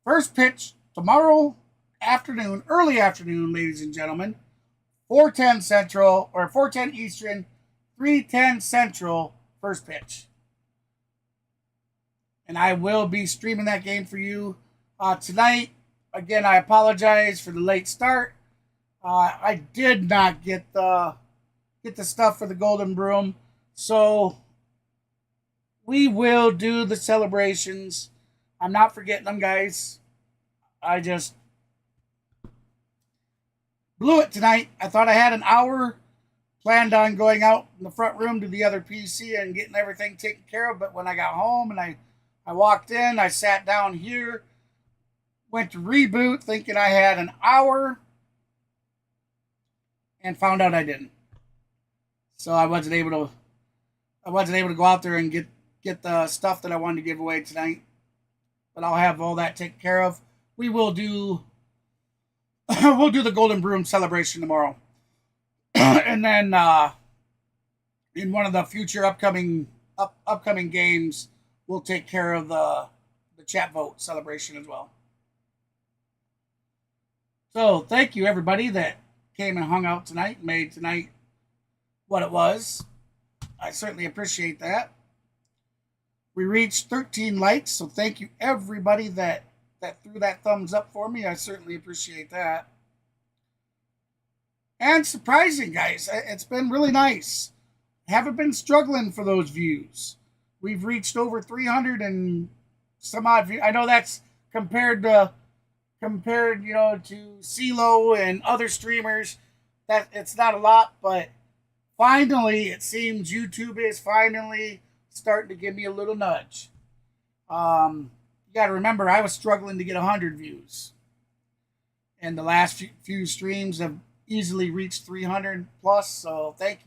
first pitch tomorrow afternoon, early afternoon, ladies and gentlemen. 4:10 Central, or 4:10 Eastern, 3:10 Central, first pitch. And I will be streaming that game for you tonight. Again, I apologize for the late start. I did not get the stuff for the Golden Broom, so we will do the celebrations. I'm not forgetting them, guys. I just blew it tonight. I thought I had an hour. Planned on going out in the front room to the other PC and getting everything taken care of. But when I got home and I walked in, I sat down here, went to reboot thinking I had an hour, and found out I didn't. So I wasn't able to go out there and get the stuff that I wanted to give away tonight. But I'll have all that taken care of. We will do the Golden Broom celebration tomorrow. And then in one of the future upcoming games, we'll take care of the chat vote celebration as well. So thank you everybody that came and hung out tonight, made tonight what it was. I certainly appreciate that. We reached 13 likes, so thank you everybody that threw that thumbs up for me. I certainly appreciate that. And surprising, guys, it's been really nice. Haven't been struggling for those views. We've reached over 300 and some odd views. I know that's compared to CeeLo and other streamers, that it's not a lot, but finally it seems YouTube is finally starting to give me a little nudge. You got to remember, I was struggling to get 100 views, and the last few streams have easily reached 300 plus. So thank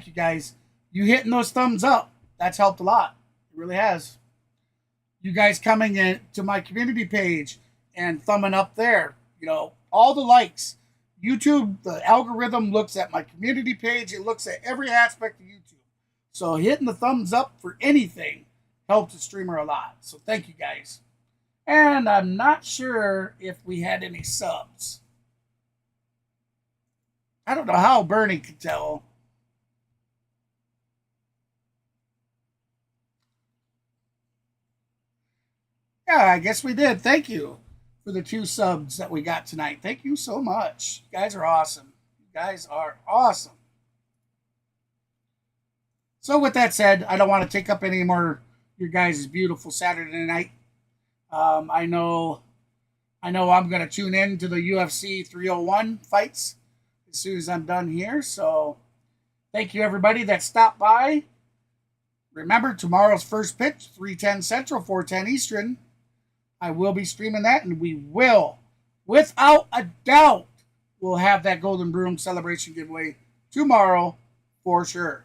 you guys. You hitting those thumbs up, that's helped a lot. It really has. You guys coming in to my community page and thumbing up there, all the likes. YouTube, the algorithm looks at my community page. It looks at every aspect of YouTube. So hitting the thumbs up for anything helps the streamer a lot. So thank you guys. And I'm not sure if we had any subs. I don't know how Bernie could tell. Yeah, I guess we did. Thank you for the 2 subs that we got tonight. Thank you so much. You guys are awesome. You guys are awesome. So with that said, I don't want to take up any more your guys' beautiful Saturday night. I know I'm going to tune in to the UFC 301 fights as soon as I'm done here. So thank you everybody that stopped by. Remember, tomorrow's first pitch, 3:10 Central, 4:10 Eastern. I will be streaming that, and we will, without a doubt, we'll have that Golden Broom celebration giveaway tomorrow for sure.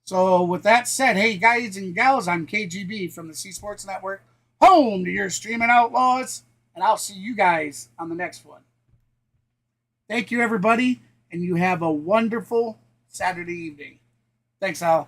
So with that said, hey guys and gals, I'm KGB from the C Sports Network, home to your streaming outlaws, and I'll see you guys on the next one. Thank you everybody, and you have a wonderful Saturday evening. Thanks, Al.